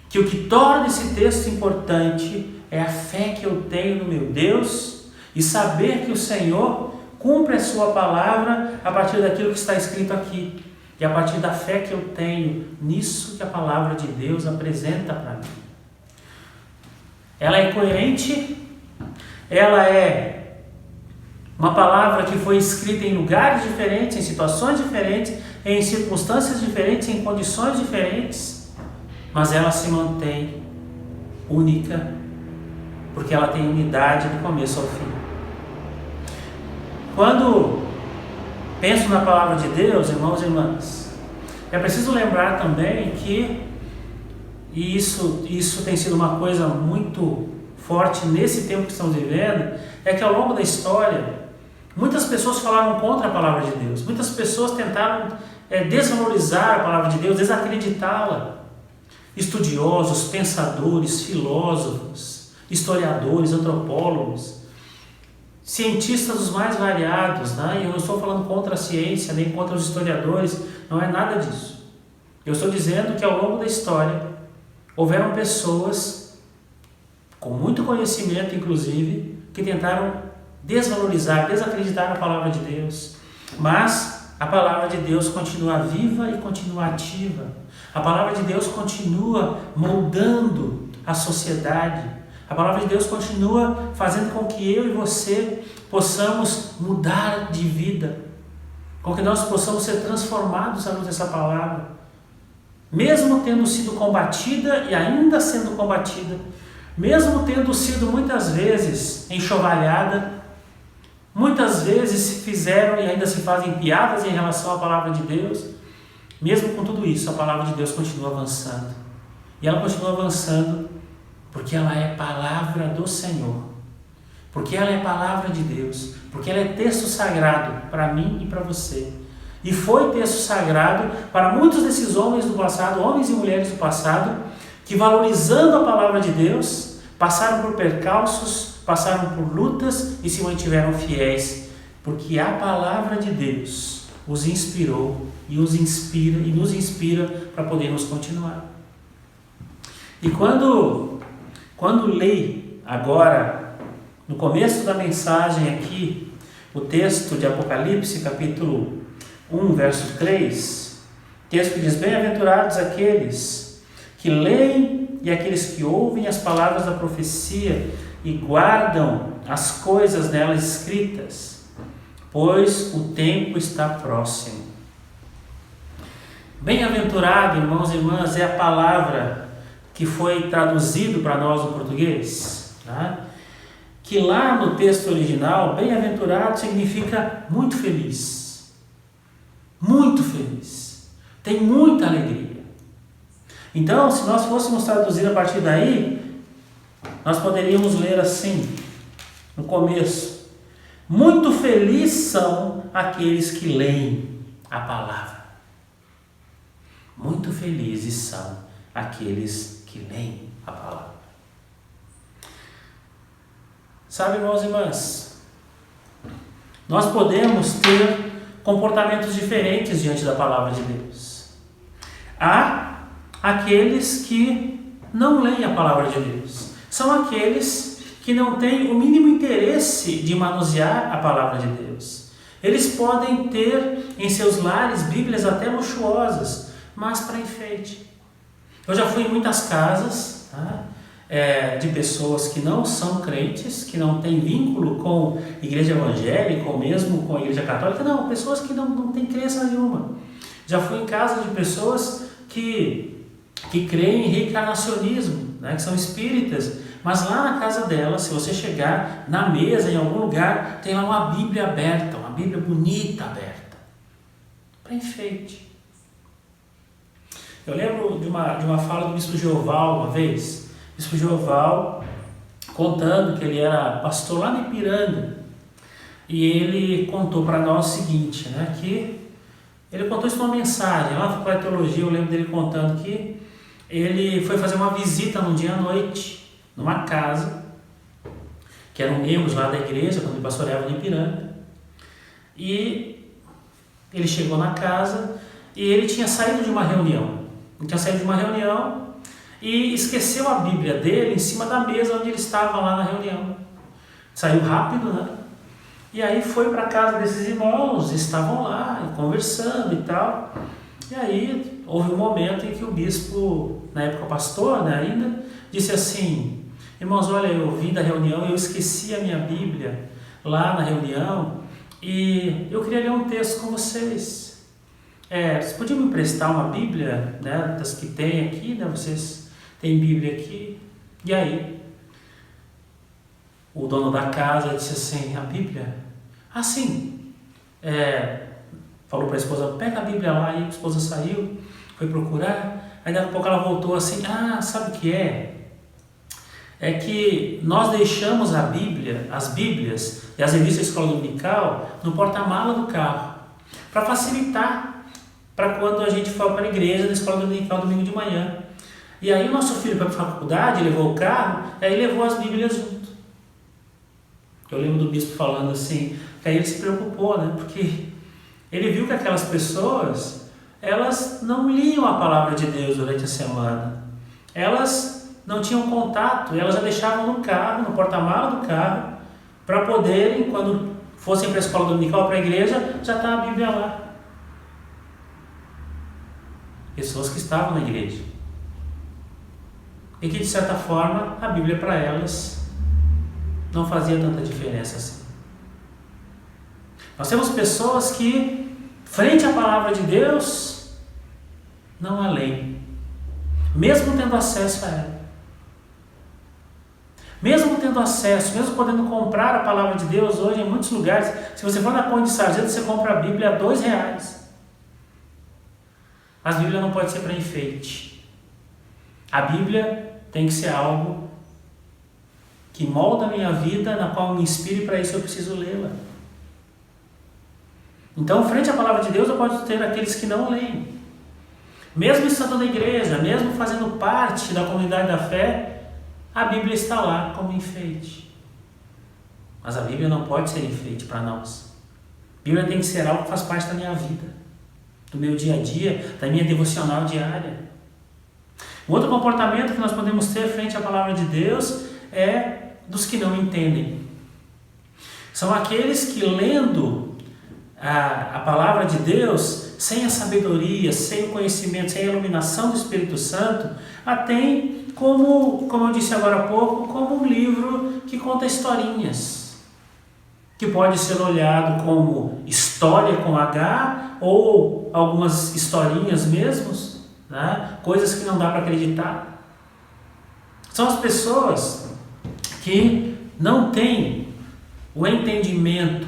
que o que torna esse texto importante é a fé que eu tenho no meu Deus e saber que o Senhor cumpre a sua palavra a partir daquilo que está escrito aqui e a partir da fé que eu tenho nisso que a palavra de Deus apresenta para mim. Ela é coerente, ela é uma palavra que foi escrita em lugares diferentes, em situações diferentes, em circunstâncias diferentes, em condições diferentes, mas ela se mantém única, porque ela tem unidade do começo ao fim. Quando penso na palavra de Deus, irmãos e irmãs, é preciso lembrar também que, e isso tem sido uma coisa muito forte nesse tempo que estamos vivendo, é que ao longo da história, muitas pessoas falaram contra a palavra de Deus, muitas pessoas tentaram desvalorizar a palavra de Deus, desacreditá-la. Estudiosos, pensadores, filósofos, historiadores, antropólogos, cientistas dos mais variados, e eu não estou falando contra a ciência, nem contra os historiadores, não é nada disso. Eu estou dizendo que ao longo da história, houveram pessoas, com muito conhecimento inclusive, que tentaram desvalorizar, desacreditar na palavra de Deus, mas a palavra de Deus continua viva e continua ativa. A palavra de Deus continua moldando a sociedade. A palavra de Deus continua fazendo com que eu e você possamos mudar de vida, com que nós possamos ser transformados à luz dessa palavra, mesmo tendo sido combatida e ainda sendo combatida, mesmo tendo sido muitas vezes enxovalhada, muitas vezes se fizeram e ainda se fazem piadas em relação à palavra de Deus. Mesmo com tudo isso, a palavra de Deus continua avançando. E ela continua avançando porque ela é palavra do Senhor, porque ela é palavra de Deus, porque ela é texto sagrado para mim e para você. E foi texto sagrado para muitos desses homens do passado, homens e mulheres do passado, que valorizando a palavra de Deus, passaram por percalços, passaram por lutas e se mantiveram fiéis, porque a palavra de Deus os inspirou e os inspira e nos inspira para podermos continuar. E quando quando lê agora, no começo da mensagem aqui, o texto de Apocalipse, capítulo 1, verso 3, texto que diz: bem-aventurados aqueles que leem e aqueles que ouvem as palavras da profecia e guardam as coisas nelas escritas, pois o tempo está próximo. Bem-aventurado, irmãos e irmãs, é a palavra que foi traduzido para nós no português, tá? Que lá no texto original, bem-aventurado significa muito feliz, tem muita alegria. Então, se nós fôssemos traduzir a partir daí, nós poderíamos ler assim, no começo: muito felizes são aqueles que leem a palavra. Muito felizes são aqueles que leem a palavra. Sabe, irmãos e irmãs, nós podemos ter comportamentos diferentes diante da palavra de Deus. Há aqueles que não leem a palavra de Deus. São aqueles que não têm o mínimo interesse de manusear a palavra de Deus. Eles podem ter em seus lares Bíblias até luxuosas, mas para enfeite. Eu já fui em muitas casas, tá? De pessoas que não são crentes, que não têm vínculo com igreja evangélica ou mesmo com a igreja católica, não, pessoas que não têm crença nenhuma. Já fui em casa de pessoas que creem em reencarnacionismo, né, que são espíritas, mas lá na casa delas, se você chegar na mesa, em algum lugar, tem lá uma Bíblia aberta, uma Bíblia bonita aberta, para enfeite. Eu lembro de uma fala do bispo Gioval uma vez, bispo Gioval contando que ele era pastor lá no Ipiranga, e ele contou para nós o seguinte, né, que ele contou isso numa mensagem, lá na Faculdade de Teologia. Eu lembro dele contando que ele foi fazer uma visita num dia à noite, numa casa, que eram membros lá da igreja, quando ele pastoreava no Ipiranga, e ele chegou na casa e ele tinha saído de uma reunião, e esqueceu a Bíblia dele em cima da mesa onde ele estava lá na reunião. Saiu rápido, né? E aí foi para a casa desses irmãos, estavam lá conversando e tal. E aí houve um momento em que o bispo, na época pastor, né, ainda, disse assim: irmãos, olha, eu vim da reunião e eu esqueci a minha Bíblia lá na reunião e eu queria ler um texto com vocês. Vocês podiam me emprestar uma Bíblia, né, das que tem aqui, né? Vocês têm Bíblia aqui? E aí o dono da casa disse assim: a Bíblia? Ah, sim. Falou para a esposa: pega a Bíblia lá. E a esposa saiu, foi procurar. Aí daqui a pouco ela voltou assim: ah, sabe o que é? É que nós deixamos a Bíblia, as Bíblias e as revistas da escola dominical no porta-mala do carro, para facilitar para quando a gente for para a igreja da escola dominical domingo de manhã. E aí o nosso filho foi para a faculdade, levou o carro, aí levou as Bíblias junto. Eu lembro do bispo falando assim, que aí ele se preocupou, né? Porque ele viu que aquelas pessoas, elas não liam a palavra de Deus durante a semana. Elas não tinham contato, e elas já deixavam no carro, no porta-mala do carro, para poderem, quando fossem para a escola dominical, para a igreja, já está a Bíblia lá. Pessoas que estavam na igreja. E que, de certa forma, a Bíblia para elas não fazia tanta diferença assim. Nós temos pessoas que, frente à palavra de Deus, não a leem, mesmo tendo acesso a ela. Mesmo tendo acesso, mesmo podendo comprar a palavra de Deus hoje em muitos lugares. Se você for na Pão de Sargento, você compra a Bíblia a R$2. Mas a Bíblia não pode ser para enfeite. A Bíblia tem que ser algo que molda a minha vida, na qual me inspire, para isso eu preciso lê-la. Então, frente à palavra de Deus, eu posso ter aqueles que não leem. Mesmo estando na igreja, mesmo fazendo parte da comunidade da fé, a Bíblia está lá como enfeite. Mas a Bíblia não pode ser enfeite para nós. A Bíblia tem que ser algo que faz parte da minha vida, do meu dia a dia, da minha devocional diária. O outro comportamento que nós podemos ter frente à palavra de Deus é dos que não entendem. São aqueles que, lendo a palavra de Deus, sem a sabedoria, sem o conhecimento, sem a iluminação do Espírito Santo, a tem como eu disse agora há pouco, como um livro que conta historinhas, que pode ser olhado como história com H, ou algumas historinhas mesmo, né? Coisas que não dá para acreditar. São as pessoas que não têm o entendimento,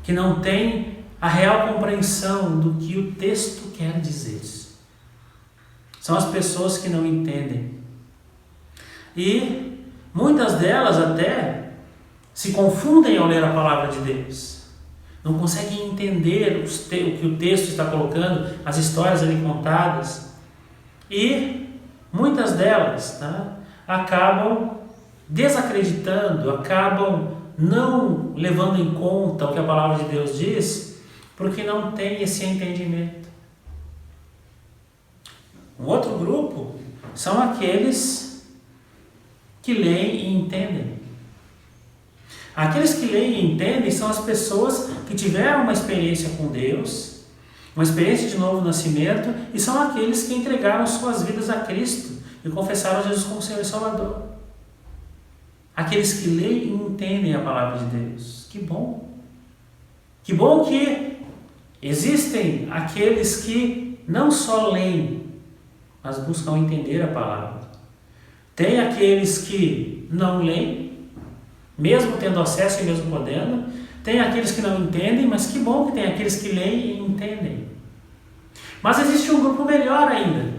que não têm a real compreensão do que o texto quer dizer. São as pessoas que não entendem. E muitas delas até se confundem ao ler a palavra de Deus. Não conseguem entender o que o texto está colocando, as histórias ali contadas. E muitas delas, tá, acabam desacreditando, acabam não levando em conta o que a palavra de Deus diz, porque não tem esse entendimento. Um outro grupo são aqueles que leem e entendem. Aqueles que leem e entendem são as pessoas que tiveram uma experiência com Deus, uma experiência de novo nascimento, e são aqueles que entregaram suas vidas a Cristo e confessaram Jesus como Senhor e Salvador. Aqueles que leem e entendem a palavra de Deus. Que bom! Que bom que existem aqueles que não só leem, mas buscam entender a palavra. Tem aqueles que não leem, mesmo tendo acesso e mesmo podendo. Tem aqueles que não entendem, mas que bom que tem aqueles que leem e entendem. Mas existe um grupo melhor ainda.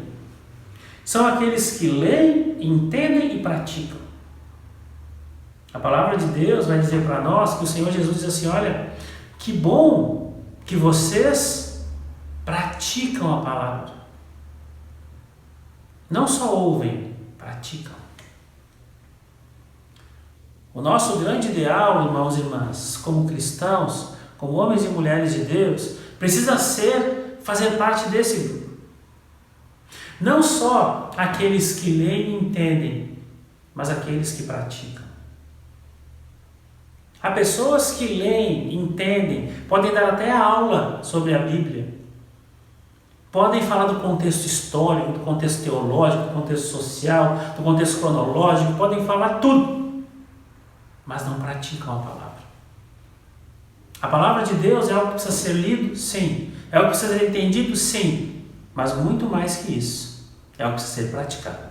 São aqueles que leem, entendem e praticam. A palavra de Deus vai dizer para nós que o Senhor Jesus diz assim: olha, que bom que vocês praticam a palavra. Não só ouvem, praticam. O nosso grande ideal, irmãos e irmãs, como cristãos, como homens e mulheres de Deus, precisa fazer parte desse grupo. Não só aqueles que leem e entendem, mas aqueles que praticam. Há pessoas que leem, entendem, podem dar até aula sobre a Bíblia, podem falar do contexto histórico, do contexto teológico, do contexto social, do contexto cronológico, podem falar tudo, mas não praticam a palavra. A palavra de Deus é algo que precisa ser lido? Sim. É algo que precisa ser entendido? Sim. Mas muito mais que isso, é algo que precisa ser praticado.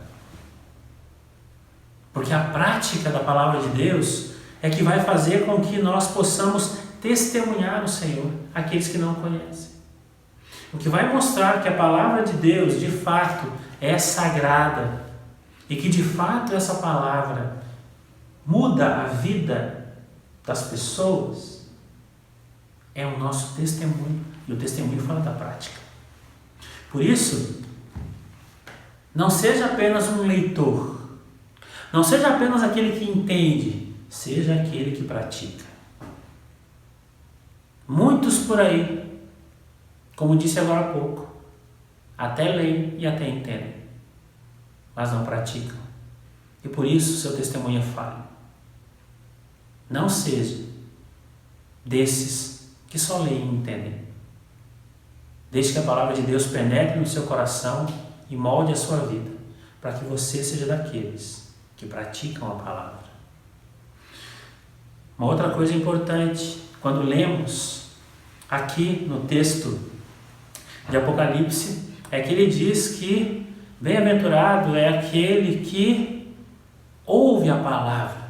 Porque a prática da palavra de Deus é que vai fazer com que nós possamos testemunhar o Senhor àqueles que não o conhecem. O que vai mostrar que a palavra de Deus, de fato, é sagrada e que, de fato, essa palavra muda a vida das pessoas é o nosso testemunho. E o testemunho fala da prática. Por isso, não seja apenas um leitor, não seja apenas aquele que entende, seja aquele que pratica. Muitos por aí, como disse agora há pouco, até leem e até entendem, mas não praticam. E por isso seu testemunho é falho. Não seja desses que só leem e entendem. Deixe que a palavra de Deus penetre no seu coração e molde a sua vida, para que você seja daqueles que praticam a palavra. Uma outra coisa importante, quando lemos aqui no texto de Apocalipse, é que ele diz que bem-aventurado é aquele que ouve a palavra.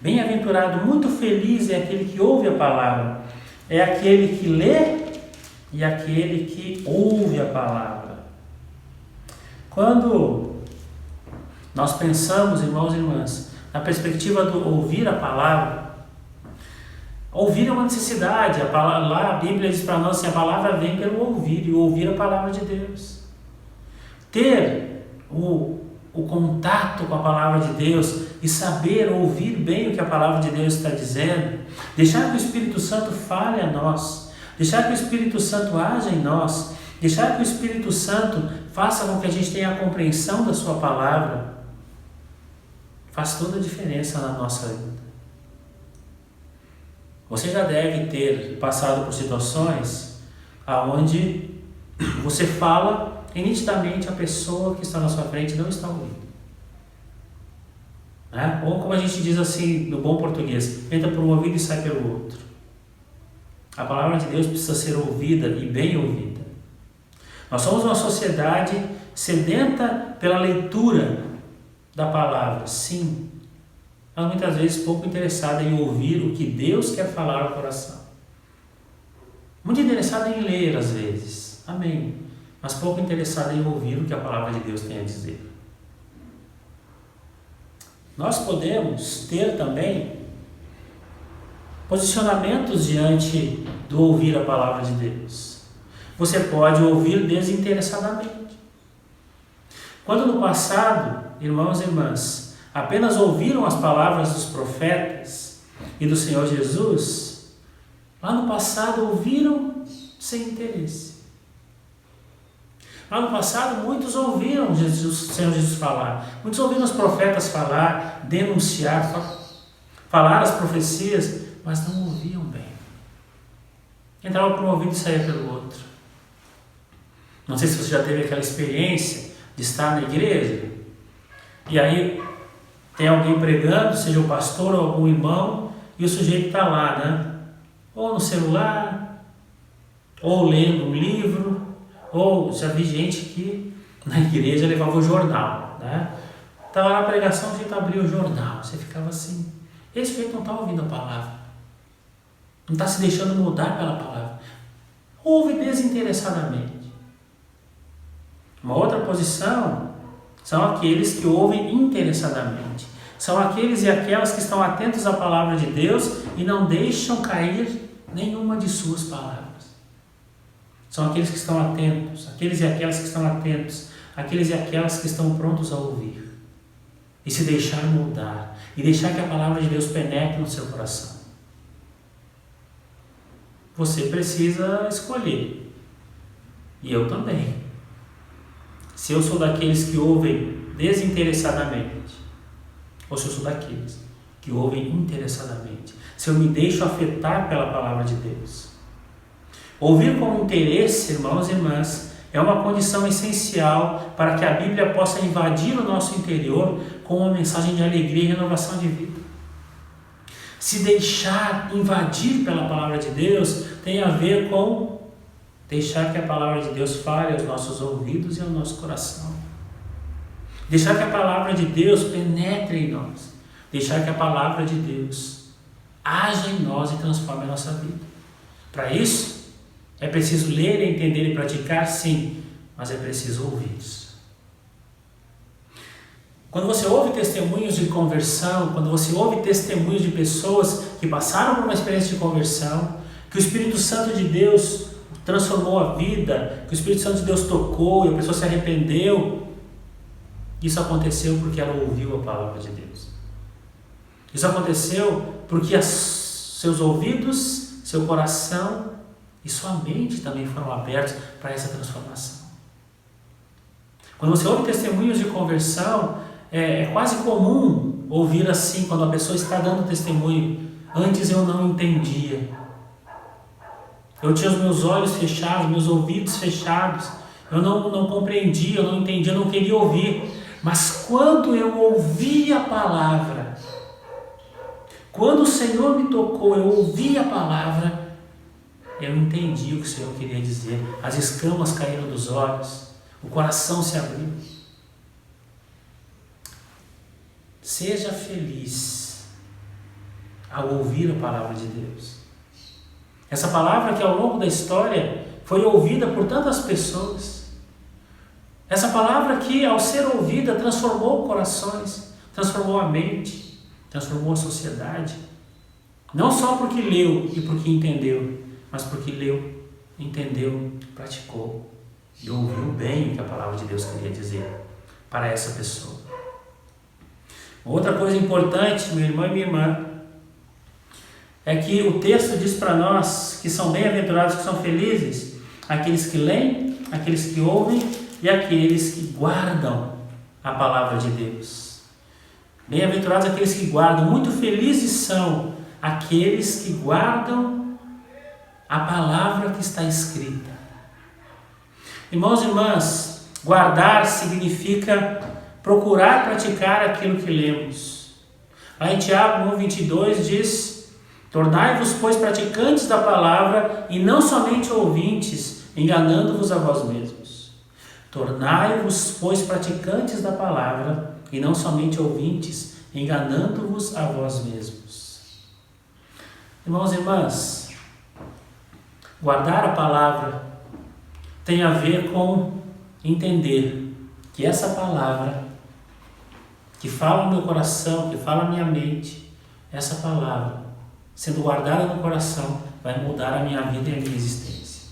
Bem-aventurado, muito feliz é aquele que ouve a palavra. É aquele que lê e aquele que ouve a palavra. Quando nós pensamos, irmãos e irmãs, na perspectiva do ouvir a palavra, ouvir é uma necessidade. Lá a Bíblia diz para nós que a palavra vem pelo ouvir, e ouvir a palavra de Deus. Ter o contato com a palavra de Deus e saber ouvir bem o que a palavra de Deus está dizendo, deixar que o Espírito Santo fale a nós, deixar que o Espírito Santo haja em nós, deixar que o Espírito Santo faça com que a gente tenha a compreensão da sua palavra, faz toda a diferença na nossa vida. Você já deve ter passado por situações onde você fala e nitidamente a pessoa que está na sua frente não está ouvindo. Né? Ou como a gente diz assim no bom português, entra por um ouvido e sai pelo outro. A palavra de Deus precisa ser ouvida e bem ouvida. Nós somos uma sociedade sedenta pela leitura da palavra, sim, mas muitas vezes pouco interessada em ouvir o que Deus quer falar ao coração. Muito interessada em ler às vezes, amém, mas pouco interessada em ouvir o que a palavra de Deus tem a dizer. Nós podemos ter também posicionamentos diante do ouvir a palavra de Deus. Você pode ouvir desinteressadamente. Quando no passado, irmãos e irmãs, apenas ouviram as palavras dos profetas e do Senhor Jesus, lá no passado ouviram sem interesse. Lá no passado muitos ouviram o Senhor Jesus falar, muitos ouviram os profetas falar, denunciar, falar as profecias, mas não ouviam bem. Entrava por um ouvido e saía pelo outro. Não sei se você já teve aquela experiência de estar na igreja e aí tem alguém pregando, seja o pastor ou algum irmão, e o sujeito está lá, né? Ou no celular, ou lendo um livro, ou já vi gente que na igreja levava o jornal, né? Estava lá na pregação, o sujeito abria o jornal, você ficava assim, esse sujeito não está ouvindo a palavra, não está se deixando mudar pela palavra, ouve desinteressadamente. Uma outra posição são aqueles que ouvem interessadamente. São aqueles e aquelas que estão atentos à palavra de Deus e não deixam cair nenhuma de suas palavras. São aqueles que estão atentos, aqueles e aquelas que estão atentos, aqueles e aquelas que estão prontos a ouvir e se deixar mudar e deixar que a palavra de Deus penetre no seu coração. Você precisa escolher, e eu também. Se eu sou daqueles que ouvem desinteressadamente, ou se eu sou daqueles que ouvem interessadamente, se eu me deixo afetar pela palavra de Deus. Ouvir com interesse, irmãos e irmãs, é uma condição essencial para que a Bíblia possa invadir o nosso interior com uma mensagem de alegria e renovação de vida. Se deixar invadir pela palavra de Deus tem a ver com deixar que a palavra de Deus fale aos nossos ouvidos e ao nosso coração. Deixar que a palavra de Deus penetre em nós. Deixar que a palavra de Deus haja em nós e transforme a nossa vida. Para isso, é preciso ler, entender e praticar, sim, mas é preciso ouvir isso. Quando você ouve testemunhos de conversão, quando você ouve testemunhos de pessoas que passaram por uma experiência de conversão, que o Espírito Santo de Deus transformou a vida, que o Espírito Santo de Deus tocou e a pessoa se arrependeu, isso aconteceu porque ela ouviu a palavra de Deus. Isso aconteceu porque seus ouvidos, seu coração e sua mente também foram abertos para essa transformação. Quando você ouve testemunhos de conversão, é quase comum ouvir assim, quando a pessoa está dando testemunho: antes eu não entendia, eu tinha os meus olhos fechados, meus ouvidos fechados, eu não compreendia, eu não entendia, eu não queria ouvir, mas quando eu ouvi a palavra, quando o Senhor me tocou, eu ouvi a palavra, eu entendi o que o Senhor queria dizer, as escamas caíram dos olhos, o coração se abriu. Seja feliz ao ouvir a palavra de Deus. Essa palavra que ao longo da história foi ouvida por tantas pessoas. Essa palavra que ao ser ouvida transformou corações, transformou a mente, transformou a sociedade. Não só porque leu e porque entendeu, mas porque leu, entendeu, praticou e ouviu bem o que a palavra de Deus queria dizer para essa pessoa. Outra coisa importante, meu irmão e minha irmã, é que o texto diz para nós que são bem-aventurados, que são felizes, aqueles que leem, aqueles que ouvem e aqueles que guardam a palavra de Deus. Bem-aventurados aqueles que guardam, muito felizes são aqueles que guardam a palavra que está escrita. Irmãos e irmãs, guardar significa procurar praticar aquilo que lemos. Lá em Tiago 1:22 diz: tornai-vos, pois, praticantes da palavra e não somente ouvintes, enganando-vos a vós mesmos. Tornai-vos, pois, praticantes da palavra e não somente ouvintes, enganando-vos a vós mesmos. Irmãos e irmãs, guardar a palavra tem a ver com entender que essa palavra que fala no meu coração, que fala na minha mente, essa palavra, sendo guardada no coração, vai mudar a minha vida e a minha existência.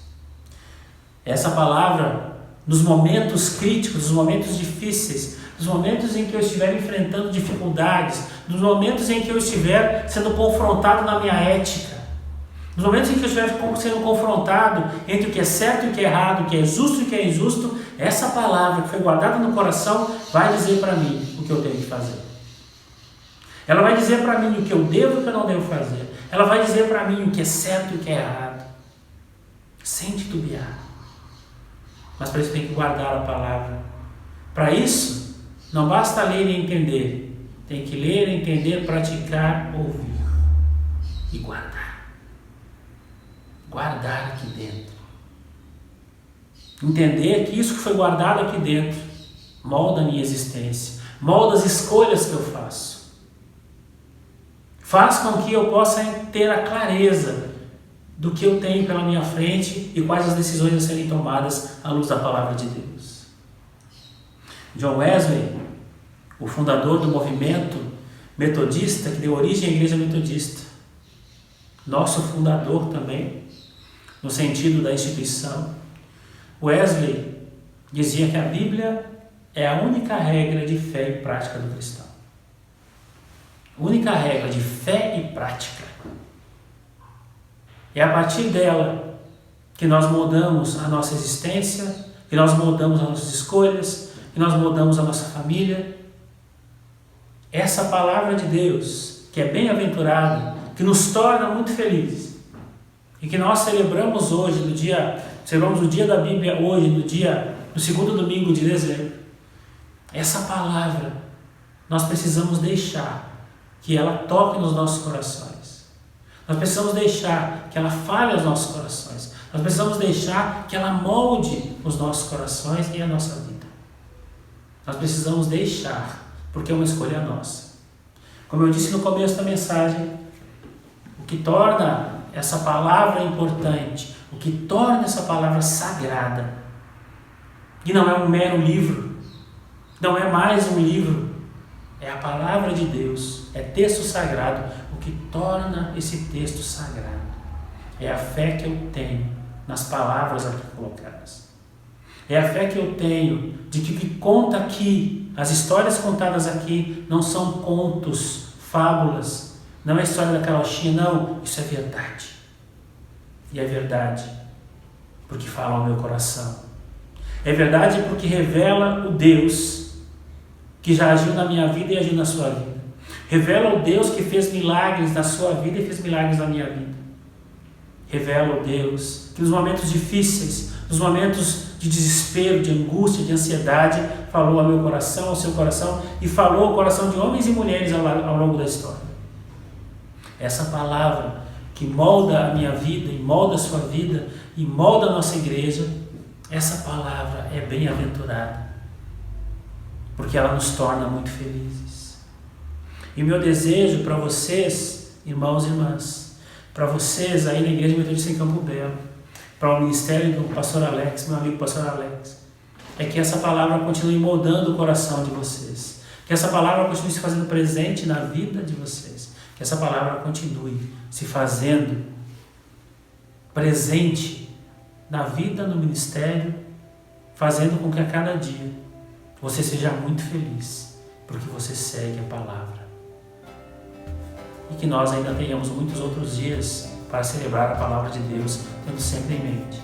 Essa palavra, nos momentos críticos, nos momentos difíceis, nos momentos em que eu estiver enfrentando dificuldades, nos momentos em que eu estiver sendo confrontado na minha ética, nos momentos em que eu estiver sendo confrontado entre o que é certo e o que é errado, o que é justo e o que é injusto, essa palavra que foi guardada no coração vai dizer para mim o que eu tenho que fazer. Ela vai dizer para mim o que eu devo e o que eu não devo fazer. Ela vai dizer para mim o que é certo e o que é errado, sem titubear. Mas para isso tem que guardar a palavra. Para isso, não basta ler e entender. Tem que ler, entender, praticar, ouvir e guardar. Guardar aqui dentro. Entender que isso que foi guardado aqui dentro molda a minha existência, molda as escolhas que eu faço. Faz com que eu possa ter a clareza do que eu tenho pela minha frente e quais as decisões a serem tomadas à luz da palavra de Deus. John Wesley, o fundador do movimento metodista, que deu origem à igreja metodista, nosso fundador também, no sentido da instituição, Wesley dizia que a Bíblia é a única regra de fé e prática do cristão. Única regra de fé e prática. É a partir dela que nós moldamos a nossa existência, que nós moldamos as nossas escolhas, que nós moldamos a nossa família. Essa palavra de Deus, que é bem-aventurada, que nos torna muito felizes, e que nós celebramos hoje, celebramos o dia da Bíblia hoje, no segundo domingo de dezembro. Essa palavra, nós precisamos deixar que ela toque nos nossos corações. Nós precisamos deixar que ela fale aos nossos corações. Nós precisamos deixar que ela molde os nossos corações e a nossa vida. Nós precisamos deixar, porque é uma escolha nossa. Como eu disse no começo da mensagem, o que torna essa palavra importante, o que torna essa palavra sagrada, e não é um mero livro, não é mais um livro, é a palavra de Deus, é texto sagrado. O que torna esse texto sagrado é a fé que eu tenho nas palavras aqui colocadas. É a fé que eu tenho de que o que conta aqui, as histórias contadas aqui, não são contos, fábulas, não é a história da carochinha, não, isso é verdade. E é verdade porque fala ao meu coração. É verdade porque revela o Deus que já agiu na minha vida e agiu na sua vida. Revela o Deus que fez milagres na sua vida e fez milagres na minha vida. Revela o Deus que nos momentos difíceis, nos momentos de desespero, de angústia, de ansiedade, falou ao meu coração, ao seu coração, e falou ao coração de homens e mulheres ao longo da história. Essa palavra que molda a minha vida, e molda a sua vida, e molda a nossa igreja, essa palavra é bem-aventurada, porque ela nos torna muito felizes. E o meu desejo para vocês, irmãos e irmãs, para vocês aí na Igreja Metodista em Campo Belo, para o ministério do pastor Alex, meu amigo pastor Alex, é que essa palavra continue moldando o coração de vocês, que essa palavra continue se fazendo presente na vida de vocês, que essa palavra continue se fazendo presente na vida, no ministério, fazendo com que a cada dia você seja muito feliz, porque você segue a palavra. E que nós ainda tenhamos muitos outros dias para celebrar a palavra de Deus, tendo sempre em mente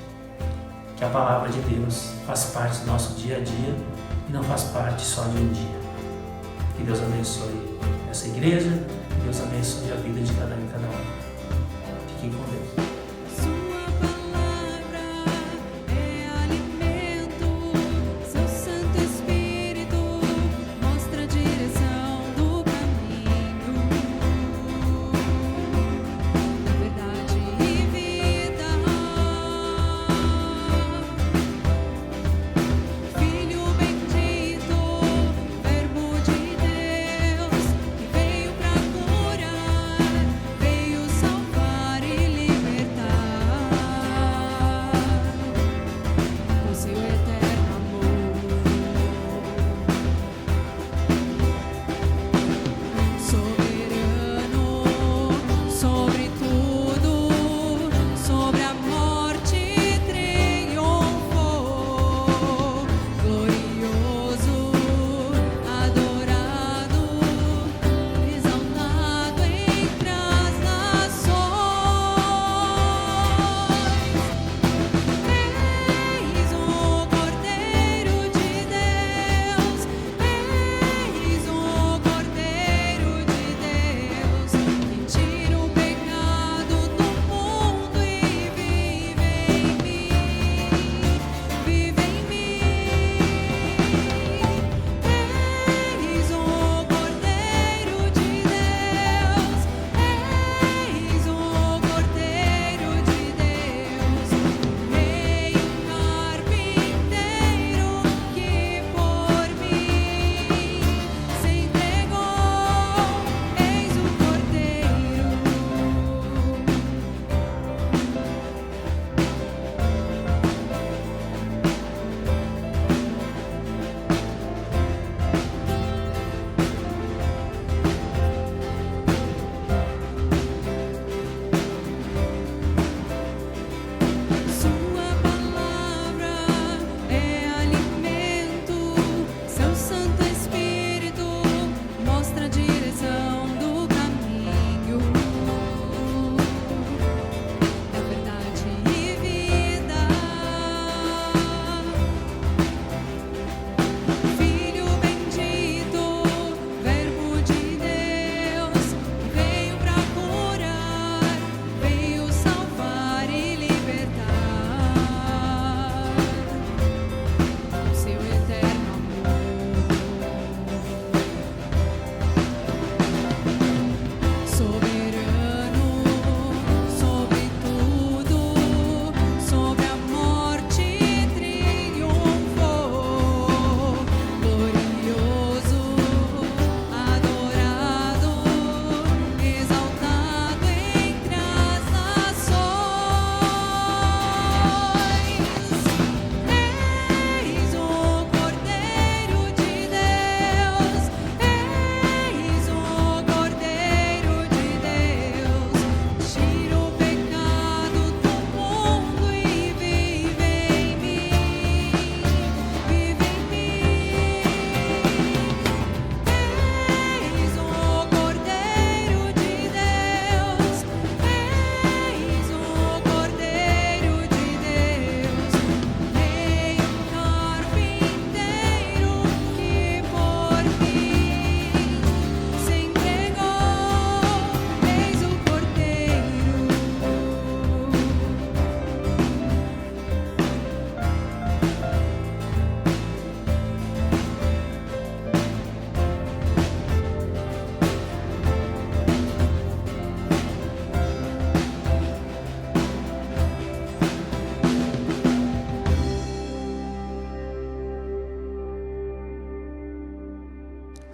que a palavra de Deus faz parte do nosso dia a dia e não faz parte só de um dia. Que Deus abençoe essa igreja, que Deus abençoe a vida de cada um e cada um. Fiquem com Deus.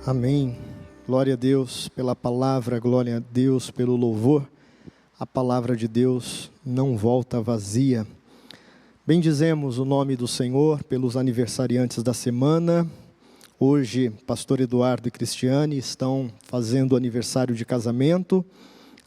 Amém. Glória a Deus pela palavra, glória a Deus pelo louvor. A palavra de Deus não volta vazia. Bendizemos o nome do Senhor pelos aniversariantes da semana. Hoje, pastor Eduardo e Cristiane estão fazendo aniversário de casamento.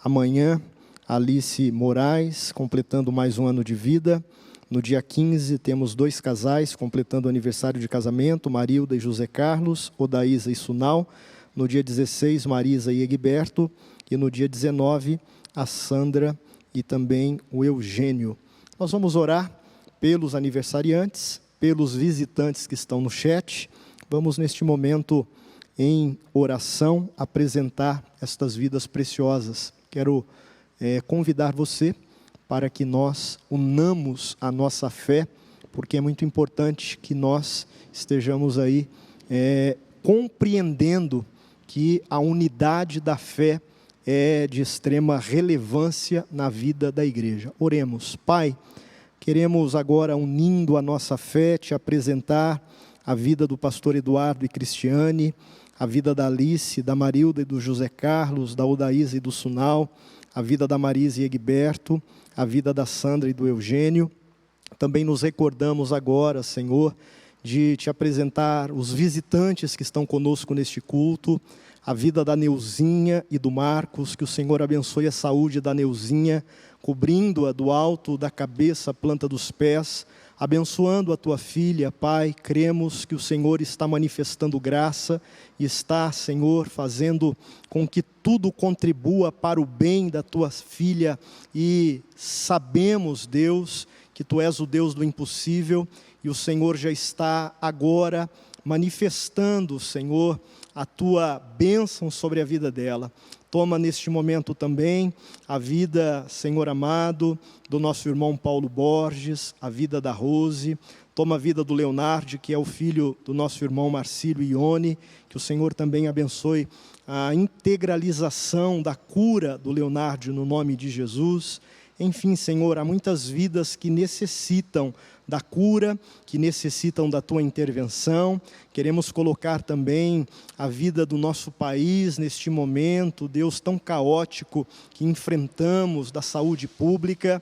Amanhã, Alice Moraes, completando mais um ano de vida. No dia 15, temos 2 casais completando o aniversário de casamento, Marilda e José Carlos, Odaísa e Sunal. No dia 16, Marisa e Egberto. E no dia 19, a Sandra e também o Eugênio. Nós vamos orar pelos aniversariantes, pelos visitantes que estão no chat. Vamos, neste momento, em oração, apresentar estas vidas preciosas. Quero convidar você para que nós unamos a nossa fé, porque é muito importante que nós estejamos aí compreendendo que a unidade da fé é de extrema relevância na vida da igreja. Oremos. Pai, queremos agora, unindo a nossa fé, te apresentar a vida do pastor Eduardo e Cristiane, a vida da Alice, da Marilda e do José Carlos, da Odaísa e do Sunal, a vida da Marisa e Egberto, a vida da Sandra e do Eugênio. Também nos recordamos agora, Senhor, de te apresentar os visitantes que estão conosco neste culto, a vida da Neuzinha e do Marcos, que o Senhor abençoe a saúde da Neuzinha, cobrindo-a do alto da cabeça à planta dos pés, abençoando a tua filha, Pai. Cremos que o Senhor está manifestando graça e está, Senhor, fazendo com que tudo contribua para o bem da tua filha, e sabemos, Deus, que tu és o Deus do impossível, e o Senhor já está agora manifestando, Senhor, a tua bênção sobre a vida dela. Toma neste momento também a vida, Senhor amado, do nosso irmão Paulo Borges, a vida da Rose. Toma a vida do Leonardo, que é o filho do nosso irmão Marcílio Ione, que o Senhor também abençoe a integralização da cura do Leonardo no nome de Jesus. Enfim, Senhor, há muitas vidas que necessitam da cura, que necessitam da tua intervenção. Queremos colocar também a vida do nosso país neste momento, Deus, tão caótico que enfrentamos, da saúde pública.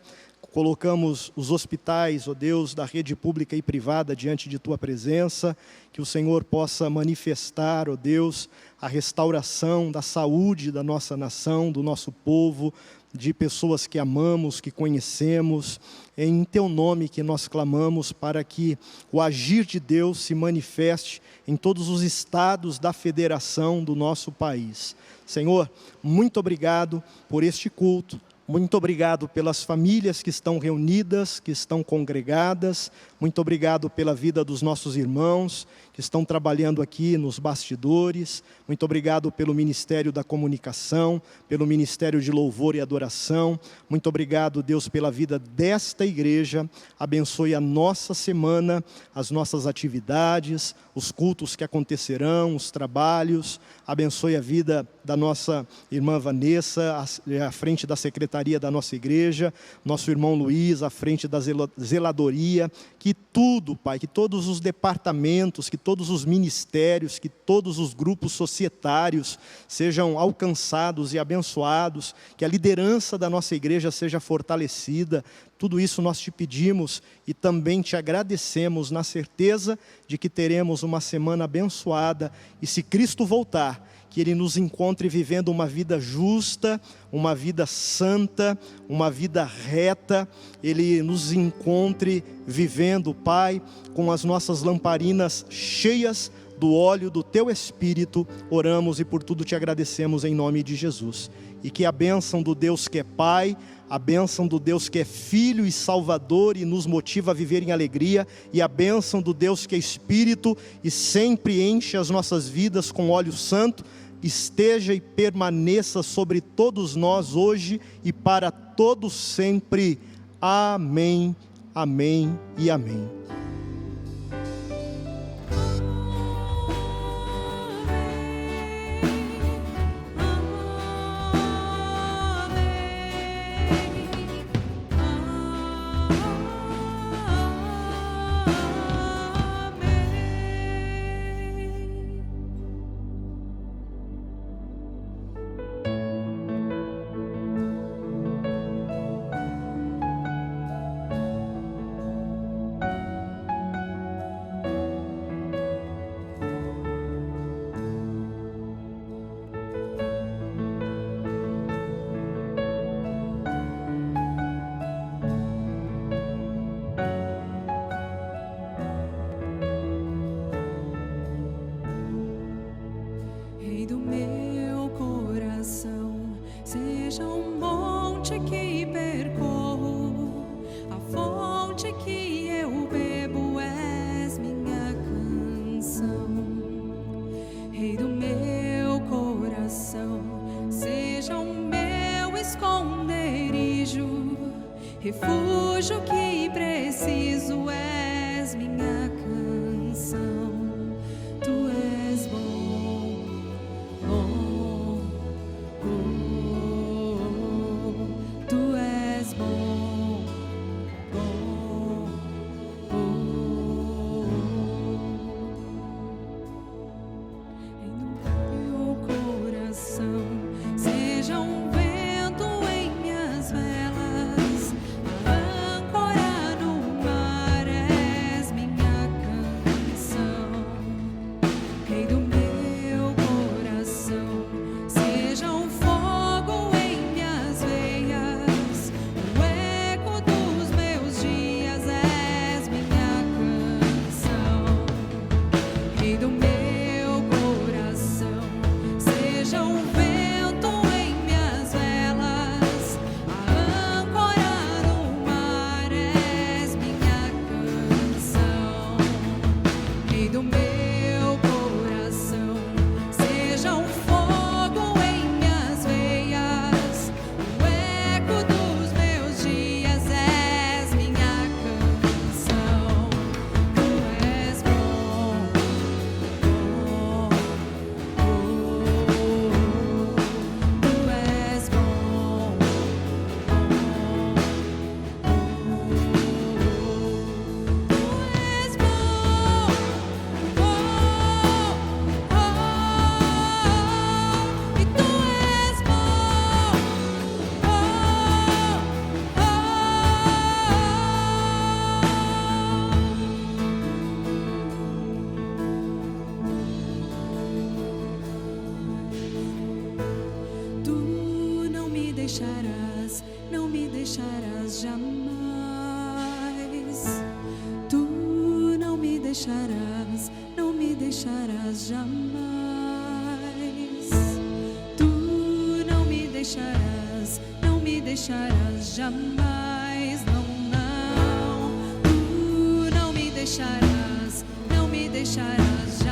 Colocamos os hospitais, ó Deus, da rede pública e privada diante de tua presença, que o Senhor possa manifestar, ó Deus, a restauração da saúde da nossa nação, do nosso povo, de pessoas que amamos, que conhecemos. É em teu nome que nós clamamos para que o agir de Deus se manifeste em todos os estados da federação do nosso país. Senhor, muito obrigado por este culto. Muito obrigado pelas famílias que estão reunidas, que estão congregadas. Muito obrigado pela vida dos nossos irmãos que estão trabalhando aqui nos bastidores. Muito obrigado pelo Ministério da Comunicação, pelo Ministério de Louvor e Adoração. Muito obrigado, Deus, pela vida desta igreja. Abençoe a nossa semana, as nossas atividades, os cultos que acontecerão, os trabalhos. Abençoe a vida da nossa irmã Vanessa, à frente da secretaria da nossa igreja, nosso irmão Luiz, à frente da zeladoria. Que tudo, Pai, que todos os departamentos, que todos os ministérios, que todos os grupos societários sejam alcançados e abençoados, que a liderança da nossa igreja seja fortalecida. Tudo isso nós te pedimos e também te agradecemos na certeza de que teremos uma semana abençoada, e se Cristo voltar, que Ele nos encontre vivendo uma vida justa, uma vida santa, uma vida reta. Ele nos encontre vivendo, Pai, com as nossas lamparinas cheias do óleo do Teu Espírito. Oramos e por tudo te agradecemos em nome de Jesus. E que a bênção do Deus que é Pai, a bênção do Deus que é Filho e Salvador e nos motiva a viver em alegria, e a bênção do Deus que é Espírito e sempre enche as nossas vidas com óleo santo, esteja e permaneça sobre todos nós hoje e para todos sempre. Amém, amém e amém. refúgio que preciso, és minha canção. Tu és bom, bom, oh, tu és bom, bom, oh. Em meu coração seja um vento em minhas velas, âncora no mar, és minha canção. Rei do meu coração, seja um fogo em minhas veias, o eco dos meus dias, és minha canção. Rei do meu coração, seja um vento em minhas velas, a âncora no mar, és minha canção. Rei do meu coração, seja um fogo em minhas veias, o eco dos meus dias, és minha canção. Tu és bom, bom, oh, tu és bom, tu não me deixarás, não me deixarás jamais. Tu não me deixarás, não me deixarás jamais. Tu não me deixarás, não me deixarás jamais. Não, não. Tu não me deixarás, não me deixarás jamais.